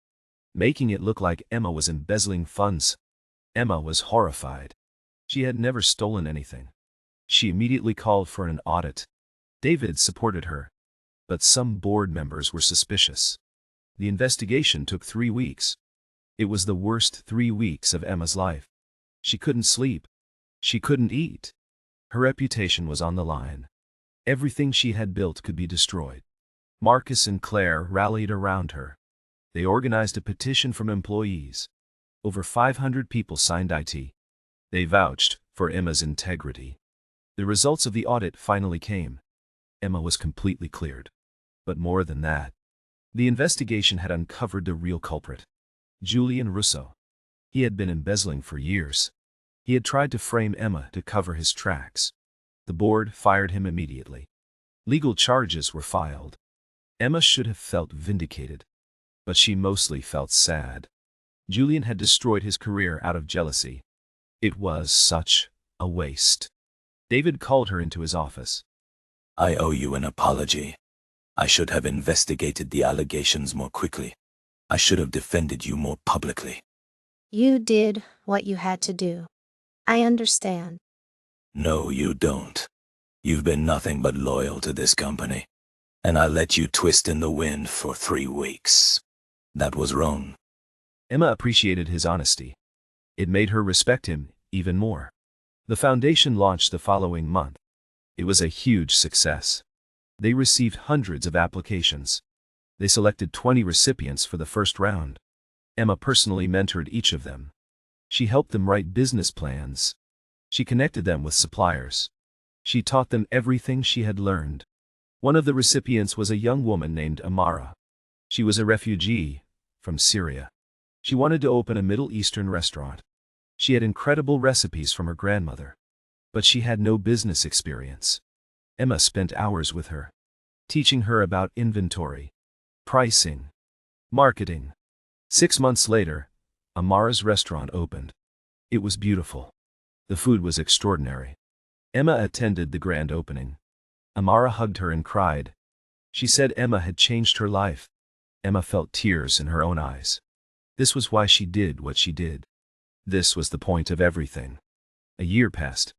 making it look like Emma was embezzling funds. Emma was horrified. She had never stolen anything. She immediately called for an audit. David supported her, but some board members were suspicious. The investigation took 3 weeks. It was the worst 3 weeks of Emma's life. She couldn't sleep. She couldn't eat. Her reputation was on the line. Everything she had built could be destroyed. Marcus and Claire rallied around her. They organized a petition from employees. Over 500 people signed it. They vouched for Emma's integrity. The results of the audit finally came. Emma was completely cleared. But more than that, the investigation had uncovered the real culprit, Julian Russo. He had been embezzling for years. He had tried to frame Emma to cover his tracks. The board fired him immediately. Legal charges were filed. Emma should have felt vindicated, but she mostly felt sad. Julian had destroyed his career out of jealousy. It was such a waste. David called her into his office. I owe you an apology. I should have investigated the allegations more quickly. I should have defended you more publicly. You did what you had to do. I understand. No, you don't. You've been nothing but loyal to this company. And I let you twist in the wind for 3 weeks. That was wrong. Emma appreciated his honesty. It made her respect him even more. The foundation launched the following month. It was a huge success. They received hundreds of applications. They selected 20 recipients for the first round. Emma personally mentored each of them. She helped them write business plans. She connected them with suppliers. She taught them everything she had learned. One of the recipients was a young woman named Amara. She was a refugee from Syria. She wanted to open a Middle Eastern restaurant. She had incredible recipes from her grandmother, but she had no business experience. Emma spent hours with her, teaching her about inventory, pricing, marketing. 6 months later, Amara's restaurant opened. It was beautiful. The food was extraordinary. Emma attended the grand opening. Amara hugged her and cried. She said Emma had changed her life. Emma felt tears in her own eyes. This was why she did what she did. This was the point of everything. A year passed.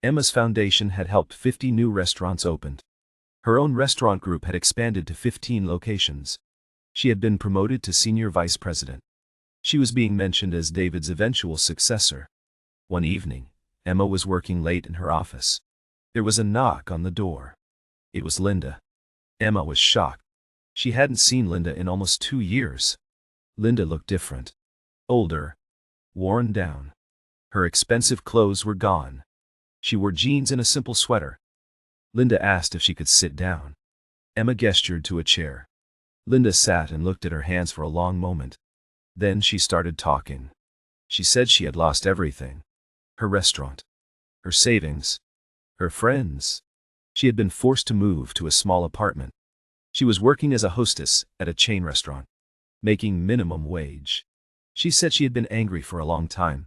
Emma's foundation had helped 50 new restaurants open. Her own restaurant group had expanded to 15 locations. She had been promoted to senior vice president. She was being mentioned as David's eventual successor. One evening, Emma was working late in her office. There was a knock on the door. It was Linda. Emma was shocked. She hadn't seen Linda in almost 2 years. Linda looked different. Older. Worn down. Her expensive clothes were gone. She wore jeans and a simple sweater. Linda asked if she could sit down. Emma gestured to a chair. Linda sat and looked at her hands for a long moment. Then she started talking. She said she had lost everything. Her restaurant. Her savings. Her friends. She had been forced to move to a small apartment. She was working as a hostess at a chain restaurant, making minimum wage. She said she had been angry for a long time.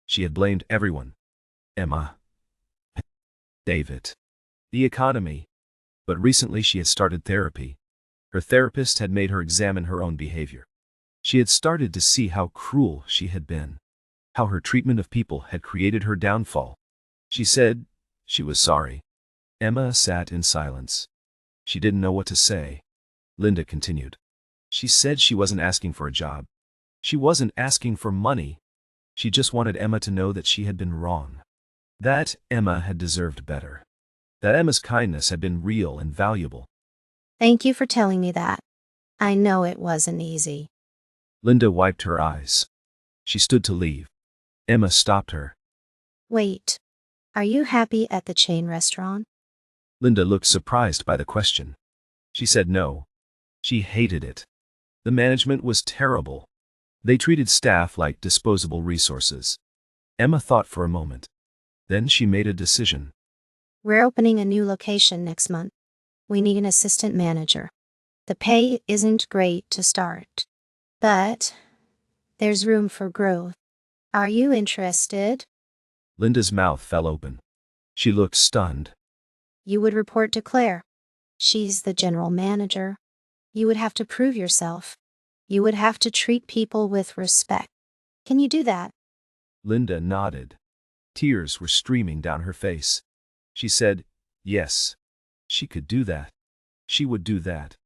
She had blamed everyone. Emma. David. The economy. But recently she had started therapy. Her therapist had made her examine her own behavior. She had started to see how cruel she had been. How her treatment of people had created her downfall. She said she was sorry. Emma sat in silence. She didn't know what to say. Linda continued. She said she wasn't asking for a job. She wasn't asking for money. She just wanted Emma to know that she had been wrong. That Emma had deserved better. That Emma's kindness had been real and valuable. Thank you for telling me that. I know it wasn't easy. Linda wiped her eyes. She stood to leave. Emma stopped her. Wait. Are you happy at the chain restaurant? Linda looked surprised by the question. She said no. She hated it. The management was terrible. They treated staff like disposable resources. Emma thought for a moment. Then she made a decision. We're opening a new location next month. We need an assistant manager. The pay isn't great to start, but there's room for growth. Are you interested? Linda's mouth fell open. She looked stunned. You would report to Claire. She's the general manager. You would have to prove yourself. You would have to treat people with respect. Can you do that? Linda nodded. Tears were streaming down her face. She said, yes, she could do that. She would do that.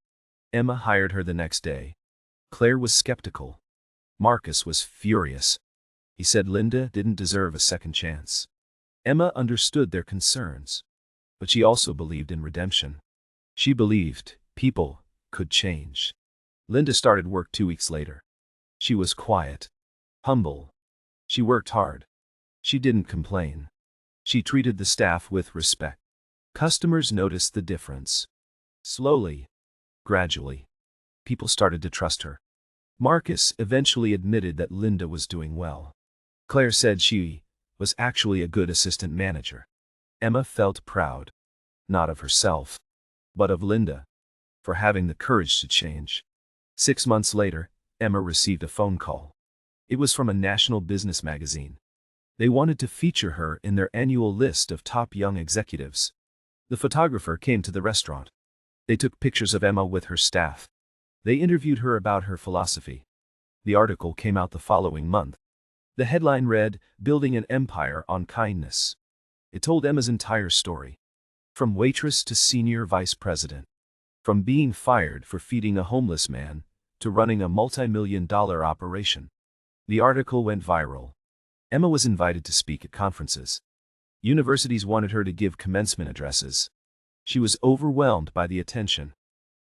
Emma hired her the next day. Claire was skeptical. Marcus was furious. He said Linda didn't deserve a second chance. Emma understood their concerns, but she also believed in redemption. She believed people could change. Linda started work 2 weeks later. She was quiet, humble. She worked hard. She didn't complain. She treated the staff with respect. Customers noticed the difference. Slowly, gradually, people started to trust her. Marcus eventually admitted that Linda was doing well. Claire said she was actually a good assistant manager. Emma felt proud, not of herself, but of Linda, for having the courage to change. 6 months later, Emma received a phone call. It was from a national business magazine. They wanted to feature her in their annual list of top young executives. The photographer came to the restaurant. They took pictures of Emma with her staff. They interviewed her about her philosophy. The article came out the following month. The headline read, "Building an Empire on Kindness." It told Emma's entire story. From waitress to senior vice president. From being fired for feeding a homeless man, to running a multi-million-dollar operation. The article went viral. Emma was invited to speak at conferences. Universities wanted her to give commencement addresses. She was overwhelmed by the attention.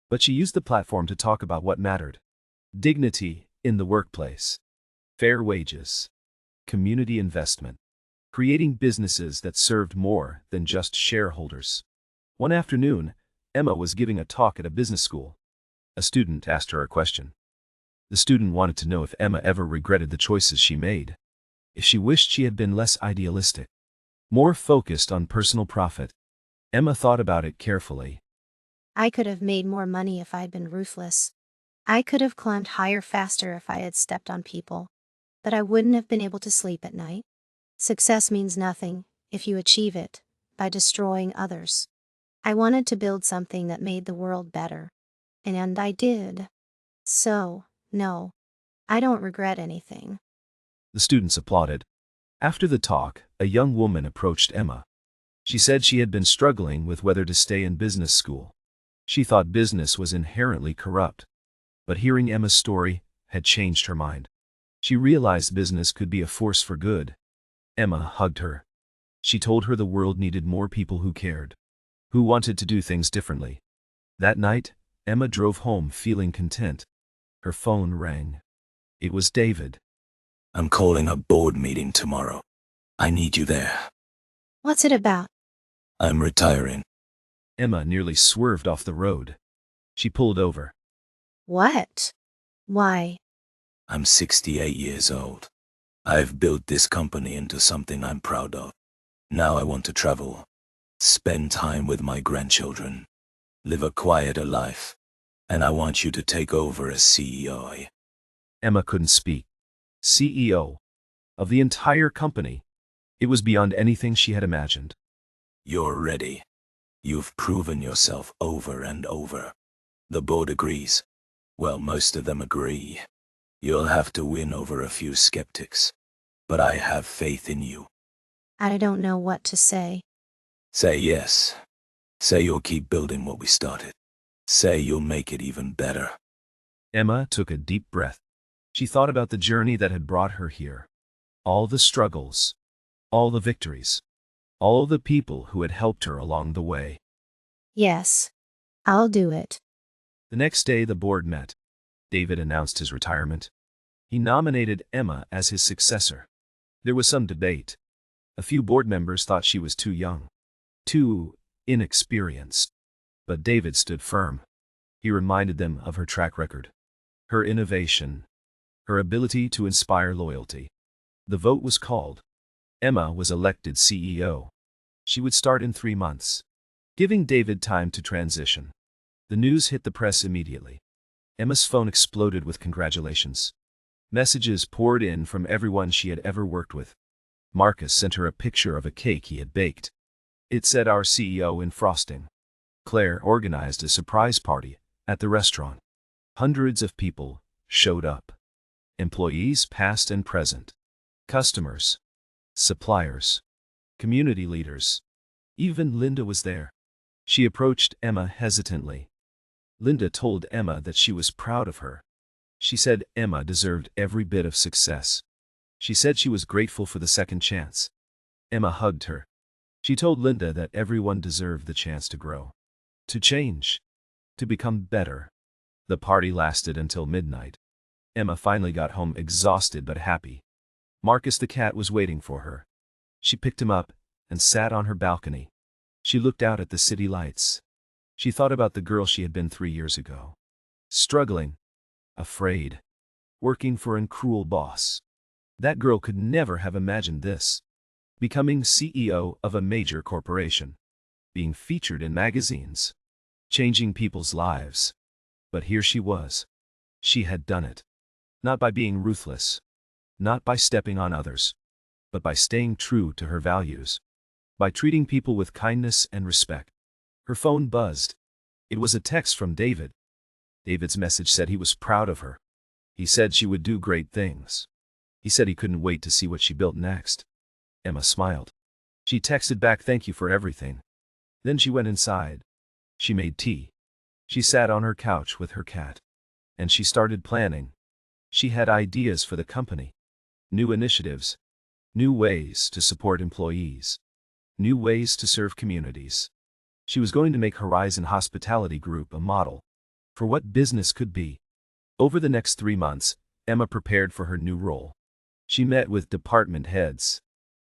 But she used the platform to talk about what mattered. Dignity in the workplace. Fair wages. Community investment. Creating businesses that served more than just shareholders. One afternoon, Emma was giving a talk at a business school. A student asked her a question. The student wanted to know if Emma ever regretted the choices she made. If she wished she had been less idealistic, more focused on personal profit. Emma thought about it carefully. I could have made more money if I'd been ruthless. I could have climbed higher faster if I had stepped on people. But I wouldn't have been able to sleep at night. Success means nothing if you achieve it by destroying others. I wanted to build something that made the world better. And I did. So, no, I don't regret anything. The students applauded. After the talk, a young woman approached Emma. She said she had been struggling with whether to stay in business school. She thought business was inherently corrupt. But hearing Emma's story had changed her mind. She realized business could be a force for good. Emma hugged her. She told her the world needed more people who cared, who wanted to do things differently. That night, Emma drove home feeling content. Her phone rang. It was David. I'm calling a board meeting tomorrow. I need you there. What's it about? I'm retiring. Emma nearly swerved off the road. She pulled over. What? Why? I'm 68 years old. I've built this company into something I'm proud of. Now I want to travel, spend time with my grandchildren, live a quieter life, and I want you to take over as CEO. Emma couldn't speak. CEO of the entire company. It was beyond anything she had imagined. You're ready. You've proven yourself over and over. The board agrees. Well, most of them agree. You'll have to win over a few skeptics. But I have faith in you. I don't know what to say. Say yes. Say you'll keep building what we started. Say you'll make it even better. Emma took a deep breath. She thought about the journey that had brought her here. All the struggles. All the victories. All the people who had helped her along the way. Yes, I'll do it. The next day the board met. David announced his retirement. He nominated Emma as his successor. There was some debate. A few board members thought she was too young, too inexperienced. But David stood firm. He reminded them of her track record, her innovation, her ability to inspire loyalty. The vote was called. Emma was elected CEO. She would start in 3 months, giving David time to transition. The news hit the press immediately. Emma's phone exploded with congratulations. Messages poured in from everyone she had ever worked with. Marcus sent her a picture of a cake he had baked. It said "Our CEO" in frosting. Claire organized a surprise party at the restaurant. Hundreds of people showed up. Employees past and present. Customers. Suppliers. community leaders. Even Linda was there. She approached Emma hesitantly. Linda told Emma that she was proud of her. She said Emma deserved every bit of success. She said she was grateful for the second chance. Emma hugged her. She told Linda that everyone deserved the chance to grow, to change, to become better. The party lasted until midnight. Emma finally got home exhausted but happy. Marcus the cat was waiting for her. She picked him up and sat on her balcony. She looked out at the city lights. She thought about the girl she had been 3 years ago. Struggling, afraid, working for a cruel boss. That girl could never have imagined this. Becoming CEO of a major corporation. Being featured in magazines. Changing people's lives. But here she was. She had done it. Not by being ruthless. Not by stepping on others. But by staying true to her values. By treating people with kindness and respect. Her phone buzzed. It was a text from David. David's message said he was proud of her. He said she would do great things. He said he couldn't wait to see what she built next. Emma smiled. She texted back, "Thank you for everything." Then she went inside. She made tea. She sat on her couch with her cat. And she started planning. She had ideas for the company. New initiatives. New ways to support employees. New ways to serve communities. She was going to make Horizon Hospitality Group a model for what business could be. Over the next 3 months, Emma prepared for her new role. She met with department heads.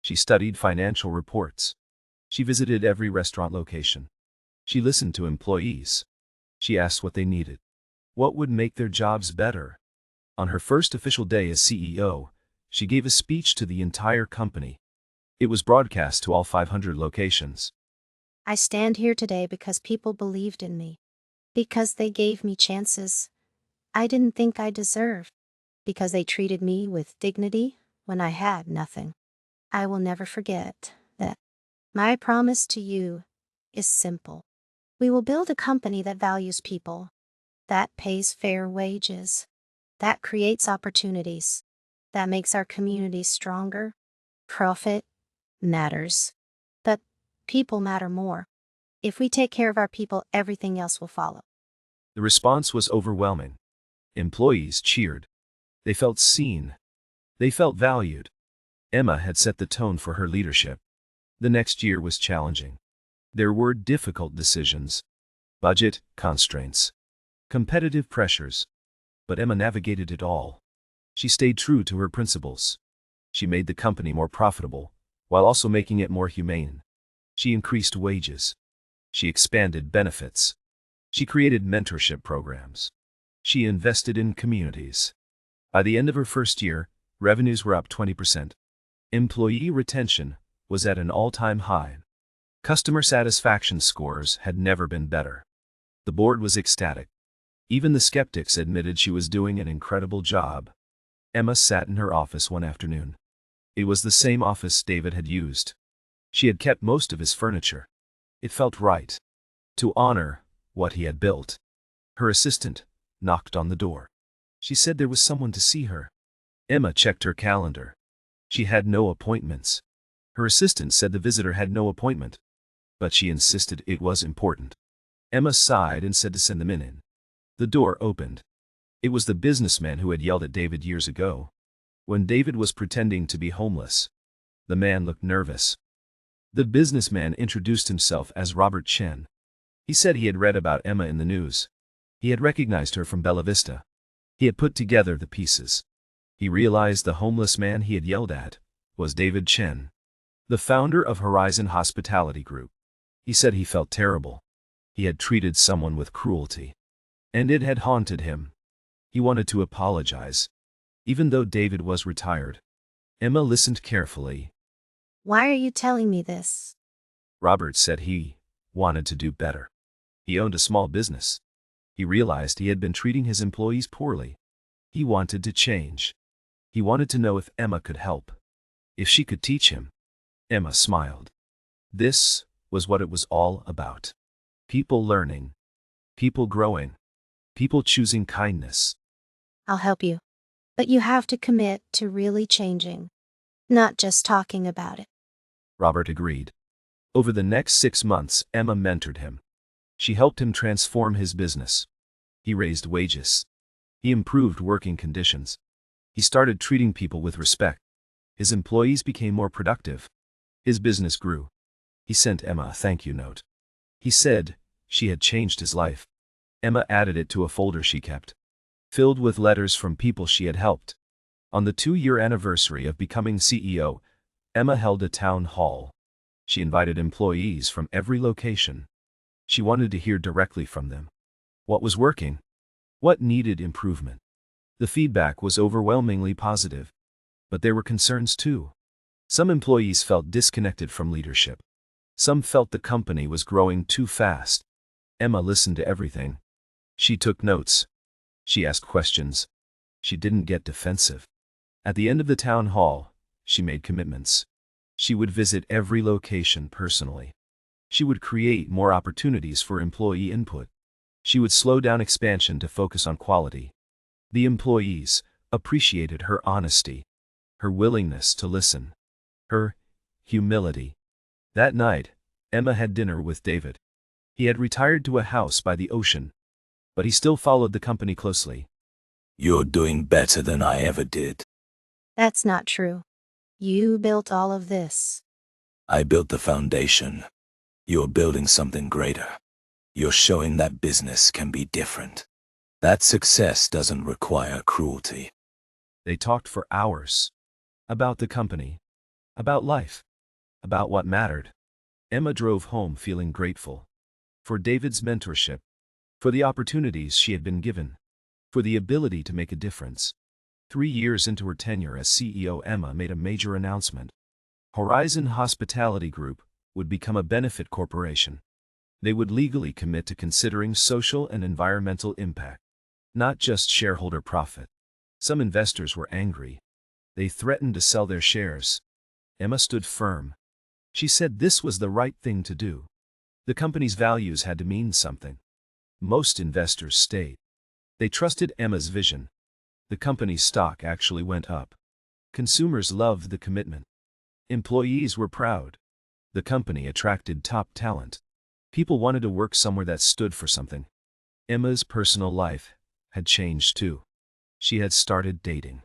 She studied financial reports. She visited every restaurant location. She listened to employees. She asked what they needed. What would make their jobs better? On her first official day as CEO, she gave a speech to the entire company. It was broadcast to all 500 locations. I stand here today because people believed in me. Because they gave me chances I didn't think I deserved. Because they treated me with dignity when I had nothing. I will never forget that. My promise to you is simple. We will build a company that values people, that pays fair wages, that creates opportunities, that makes our communities stronger. Profit matters, but people matter more. If we take care of our people, everything else will follow. The response was overwhelming. Employees cheered. They felt seen. They felt valued. Emma had set the tone for her leadership. The next year was challenging. There were difficult decisions. Budget constraints. Competitive pressures. But Emma navigated it all. She stayed true to her principles. She made the company more profitable, while also making it more humane. She increased wages. She expanded benefits. She created mentorship programs. She invested in communities. By the end of her first year, revenues were up 20%. Employee retention was at an all-time high. Customer satisfaction scores had never been better. The board was ecstatic. Even the skeptics admitted she was doing an incredible job. Emma sat in her office one afternoon. It was the same office David had used. She had kept most of his furniture. It felt right to honor what he had built. Her assistant knocked on the door. She said there was someone to see her. Emma checked her calendar. She had no appointments. Her assistant said the visitor had no appointment, but she insisted it was important. Emma sighed and said to send them in. The door opened. It was the businessman who had yelled at David years ago, when David was pretending to be homeless. The man looked nervous. The businessman introduced himself as Robert Chen. He said he had read about Emma in the news. He had recognized her from Bella Vista. He had put together the pieces. He realized the homeless man he had yelled at was David Chen, the founder of Horizon Hospitality Group. He said he felt terrible. He had treated someone with cruelty, and it had haunted him. He wanted to apologize, even though David was retired. Emma listened carefully. Why are you telling me this? Robert said he wanted to do better. He owned a small business. He realized he had been treating his employees poorly. He wanted to change. He wanted to know if Emma could help, if she could teach him. Emma smiled. This was what it was all about. People learning, people growing, people choosing kindness. I'll help you. But you have to commit to really changing, not just talking about it. Robert agreed. Over the next 6 months, Emma mentored him. She helped him transform his business. He raised wages. He improved working conditions. He started treating people with respect. His employees became more productive. His business grew. He sent Emma a thank you note. He said she had changed his life. Emma added it to a folder she kept, filled with letters from people she had helped. On the 2-year anniversary of becoming CEO, Emma held a town hall. She invited employees from every location. She wanted to hear directly from them. What was working? What needed improvement? The feedback was overwhelmingly positive. But there were concerns too. Some employees felt disconnected from leadership. Some felt the company was growing too fast. Emma listened to everything. She took notes. She asked questions. She didn't get defensive. At the end of the town hall, she made commitments. She would visit every location personally. She would create more opportunities for employee input. She would slow down expansion to focus on quality. The employees appreciated her honesty, her willingness to listen, her humility. That night, Emma had dinner with David. He had retired to a house by the ocean, but he still followed the company closely. You're doing better than I ever did. That's not true. You built all of this. I built the foundation. You're building something greater. You're showing that business can be different. That success doesn't require cruelty. They talked for hours. About the company. About life. About what mattered. Emma drove home feeling grateful. For David's mentorship. For the opportunities she had been given. For the ability to make a difference. 3 years into her tenure as CEO, Emma made a major announcement. Horizon Hospitality Group would become a benefit corporation. They would legally commit to considering social and environmental impact, not just shareholder profit. Some investors were angry. They threatened to sell their shares. Emma stood firm. She said this was the right thing to do. The company's values had to mean something. Most investors stayed. They trusted Emma's vision. The company's stock actually went up. Consumers loved the commitment. Employees were proud. The company attracted top talent. People wanted to work somewhere that stood for something. Emma's personal life had changed too. She had started dating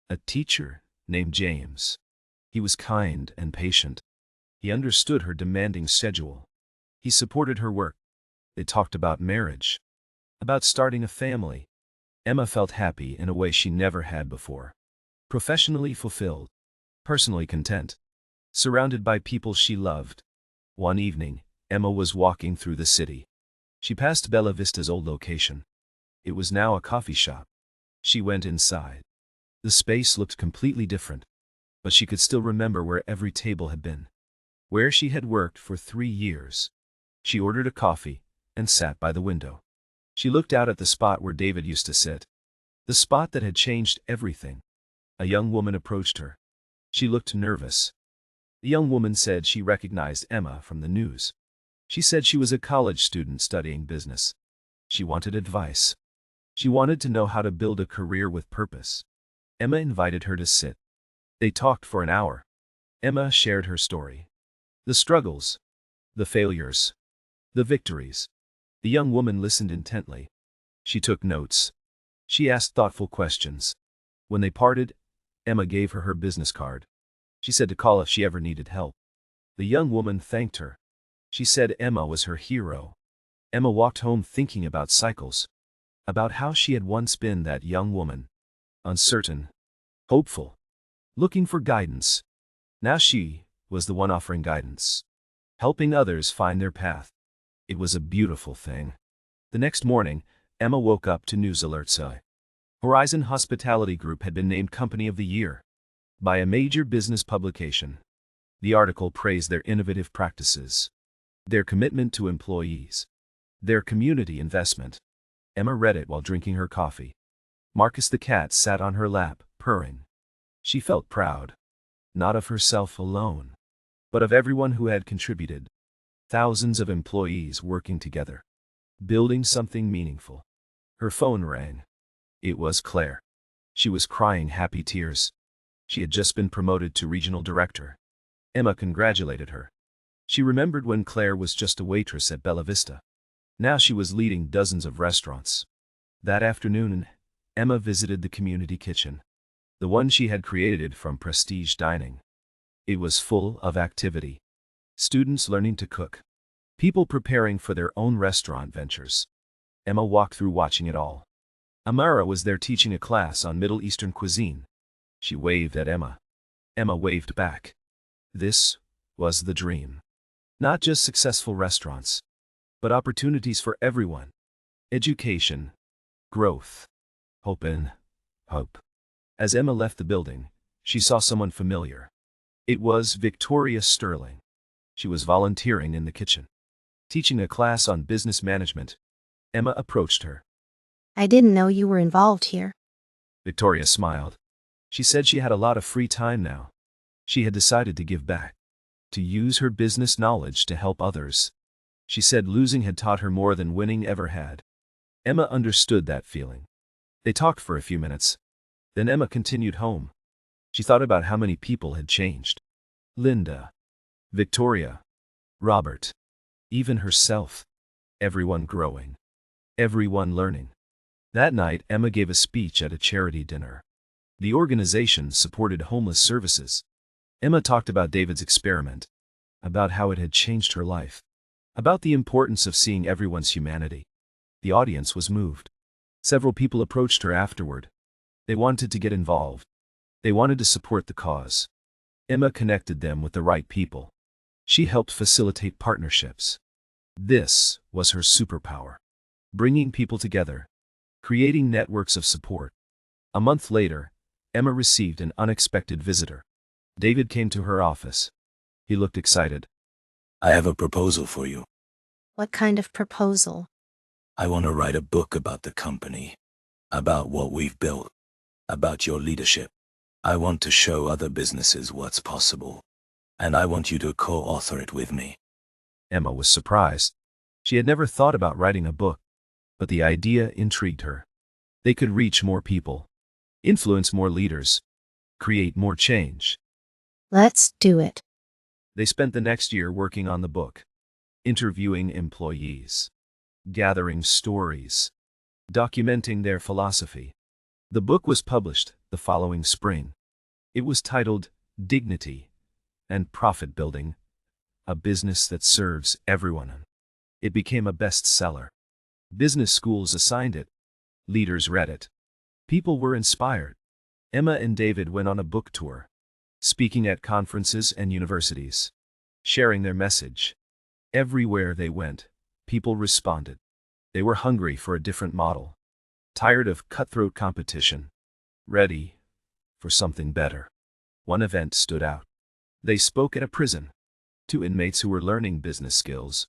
a teacher named James. He was kind and patient. He understood her demanding schedule. He supported her work. They talked about marriage, about starting a family. Emma felt happy in a way she never had before. Professionally fulfilled, personally content, surrounded by people she loved. One evening, Emma was walking through the city. She passed Bella Vista's old location. It was now a coffee shop. She went inside. The space looked completely different, but she could still remember where every table had been, where she had worked for 3 years. She ordered a coffee and sat by the window. She looked out at the spot where David used to sit, the spot that had changed everything. A young woman approached her. She looked nervous. The young woman said she recognized Emma from the news. She said she was a college student studying business. She wanted advice. She wanted to know how to build a career with purpose. Emma invited her to sit. They talked for an hour. Emma shared her story. The struggles, the failures, the victories. The young woman listened intently. She took notes. She asked thoughtful questions. When they parted, Emma gave her business card. She said to call if she ever needed help. The young woman thanked her. She said Emma was her hero. Emma walked home thinking about cycles, about how she had once been that young woman, uncertain, hopeful, looking for guidance. Now she was the one offering guidance, helping others find their path. It was a beautiful thing. The next morning, Emma woke up to news alerts. Horizon Hospitality Group had been named Company of the Year by a major business publication. The article praised their innovative practices, their commitment to employees, their community investment. Emma read it while drinking her coffee. Marcus the cat sat on her lap, purring. She felt proud, not of herself alone, but of everyone who had contributed. Thousands of employees working together, building something meaningful. Her phone rang. It was Claire. She was crying happy tears. She had just been promoted to regional director. Emma congratulated her. She remembered when Claire was just a waitress at Bella Vista. Now she was leading dozens of restaurants. That afternoon, Emma visited the community kitchen, the one she had created from prestige dining. It was full of activity. Students learning to cook. People preparing for their own restaurant ventures. Emma walked through watching it all. Amara was there teaching a class on Middle Eastern cuisine. She waved at Emma. Emma waved back. This was the dream. Not just successful restaurants, but opportunities for everyone. Education, growth, hope. As Emma left the building, she saw someone familiar. It was Victoria Sterling. She was volunteering in the kitchen, teaching a class on business management. Emma approached her. I didn't know you were involved here. Victoria smiled. She said she had a lot of free time now. She had decided to give back, to use her business knowledge to help others. She said losing had taught her more than winning ever had. Emma understood that feeling. They talked for a few minutes. Then Emma continued home. She thought about how many people had changed. Linda, Victoria, Robert, even herself. Everyone growing. Everyone learning. That night, Emma gave a speech at a charity dinner. The organization supported homeless services. Emma talked about David's experiment, about how it had changed her life, about the importance of seeing everyone's humanity. The audience was moved. Several people approached her afterward. They wanted to get involved. They wanted to support the cause. Emma connected them with the right people. She helped facilitate partnerships. This was her superpower. Bringing people together. Creating networks of support. A month later, Emma received an unexpected visitor. David came to her office. He looked excited. I have a proposal for you. What kind of proposal? I want to write a book about the company, about what we've built, about your leadership. I want to show other businesses what's possible, and I want you to co-author it with me. Emma was surprised. She had never thought about writing a book, but the idea intrigued her. They could reach more people, influence more leaders, create more change. Let's do it. They spent the next year working on the book, interviewing employees, gathering stories, documenting their philosophy. The book was published the following spring. It was titled Dignity and Profit Building, a Business That Serves Everyone. It became a bestseller. Business schools assigned it. Leaders read it. People were inspired. Emma and David went on a book tour, speaking at conferences and universities, sharing their message. Everywhere they went, people responded. They were hungry for a different model, tired of cutthroat competition, ready for something better. One event stood out. They spoke at a prison. 2 inmates who were learning business skills,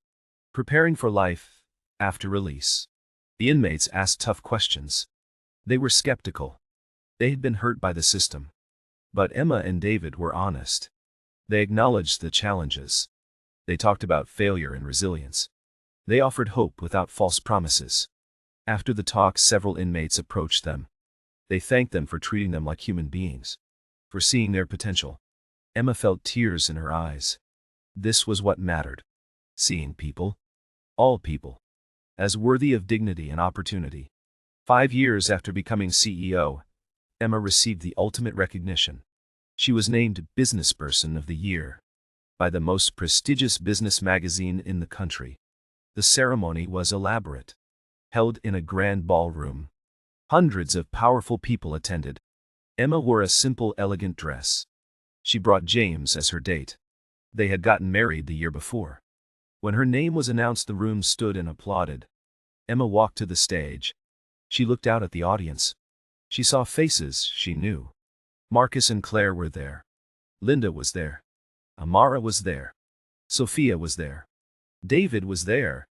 preparing for life after release. The inmates asked tough questions. They were skeptical. They had been hurt by the system. But Emma and David were honest. They acknowledged the challenges. They talked about failure and resilience. They offered hope without false promises. After the talk, several inmates approached them. They thanked them for treating them like human beings, for seeing their potential. Emma felt tears in her eyes. This was what mattered. Seeing people, all people, as worthy of dignity and opportunity. 5 years after becoming CEO, Emma received the ultimate recognition. She was named Businessperson of the Year by the most prestigious business magazine in the country. The ceremony was elaborate, held in a grand ballroom. Hundreds of powerful people attended. Emma wore a simple, elegant dress. She brought James as her date. They had gotten married the year before. When her name was announced, the room stood and applauded. Emma walked to the stage. She looked out at the audience. She saw faces she knew. Marcus and Claire were there. Linda was there. Amara was there. Sophia was there. David was there.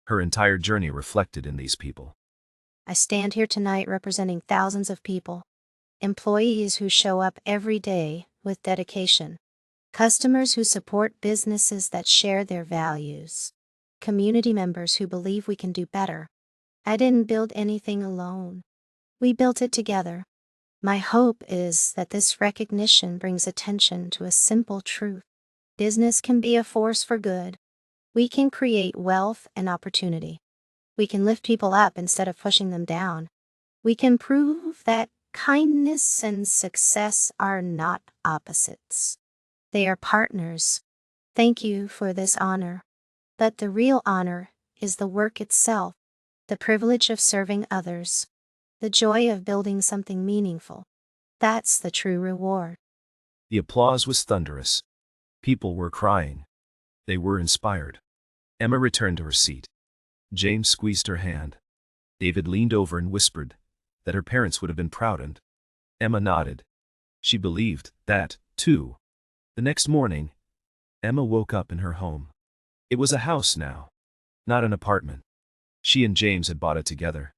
Her entire journey reflected in these people. I stand here tonight representing thousands of people. Employees who show up every day with dedication. Customers who support businesses that share their values. Community members who believe we can do better. I didn't build anything alone. We built it together. My hope is that this recognition brings attention to a simple truth. Business can be a force for good. We can create wealth and opportunity. We can lift people up instead of pushing them down. We can prove that kindness and success are not opposites. They are partners. Thank you for this honor. But the real honor is the work itself, the privilege of serving others, the joy of building something meaningful. That's the true reward. The applause was thunderous. People were crying. They were inspired. Emma returned to her seat. James squeezed her hand. David leaned over and whispered that her parents would have been proud, and Emma nodded. She believed that, too. The next morning, Emma woke up in her home. It was a house now, not an apartment. She and James had bought it together.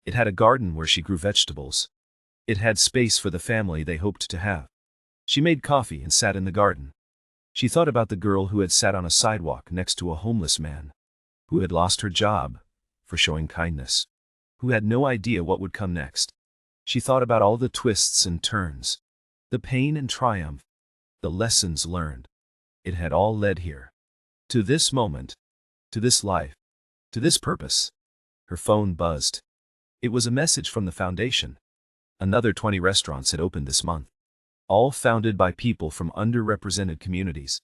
It had a garden where she grew vegetables. It had space for the family they hoped to have. She made coffee and sat in the garden. She thought about the girl who had sat on a sidewalk next to a homeless man, who had lost her job for showing kindness, who had no idea what would come next. She thought about all the twists and turns, the pain and triumph, the lessons learned. It had all led here, to this moment, to this life, to this purpose. Her phone buzzed. It was a message from the foundation. Another 20 restaurants had opened this month, all founded by people from underrepresented communities,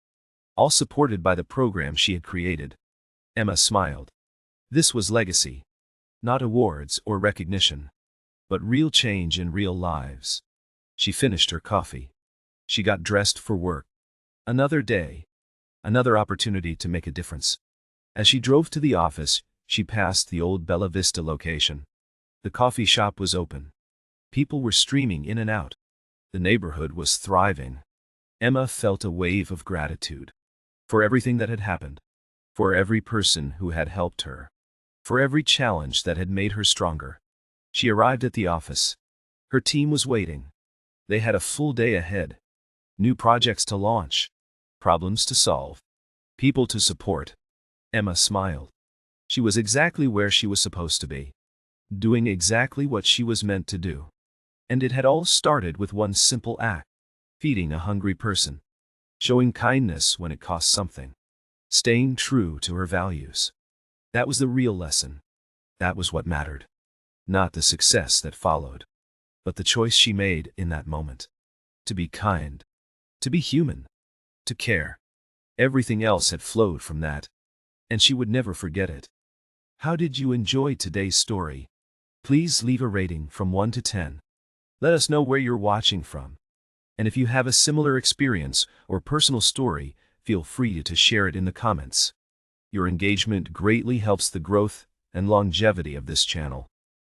all supported by the program she had created. Emma smiled. This was legacy, not awards or recognition, but real change in real lives. She finished her coffee. She got dressed for work. Another day, another opportunity to make a difference. As she drove to the office, she passed the old Bella Vista location. The coffee shop was open. People were streaming in and out. The neighborhood was thriving. Emma felt a wave of gratitude for everything that had happened, for every person who had helped her, for every challenge that had made her stronger. She arrived at the office. Her team was waiting. They had a full day ahead. New projects to launch, problems to solve, people to support. Emma smiled. She was exactly where she was supposed to be, doing exactly what she was meant to do. And it had all started with one simple act: feeding a hungry person, showing kindness when it cost something, staying true to her values. That was the real lesson. That was what mattered. Not the success that followed, but the choice she made in that moment. To be kind, to be human, to care. Everything else had flowed from that, and she would never forget it. How did you enjoy today's story? Please leave a rating from 1 to 10. Let us know where you're watching from. And if you have a similar experience or personal story, feel free to share it in the comments. Your engagement greatly helps the growth and longevity of this channel.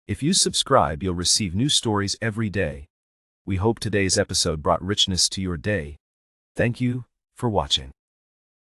If you subscribe, you'll receive new stories every day. We hope today's episode brought richness to your day. Thank you for watching.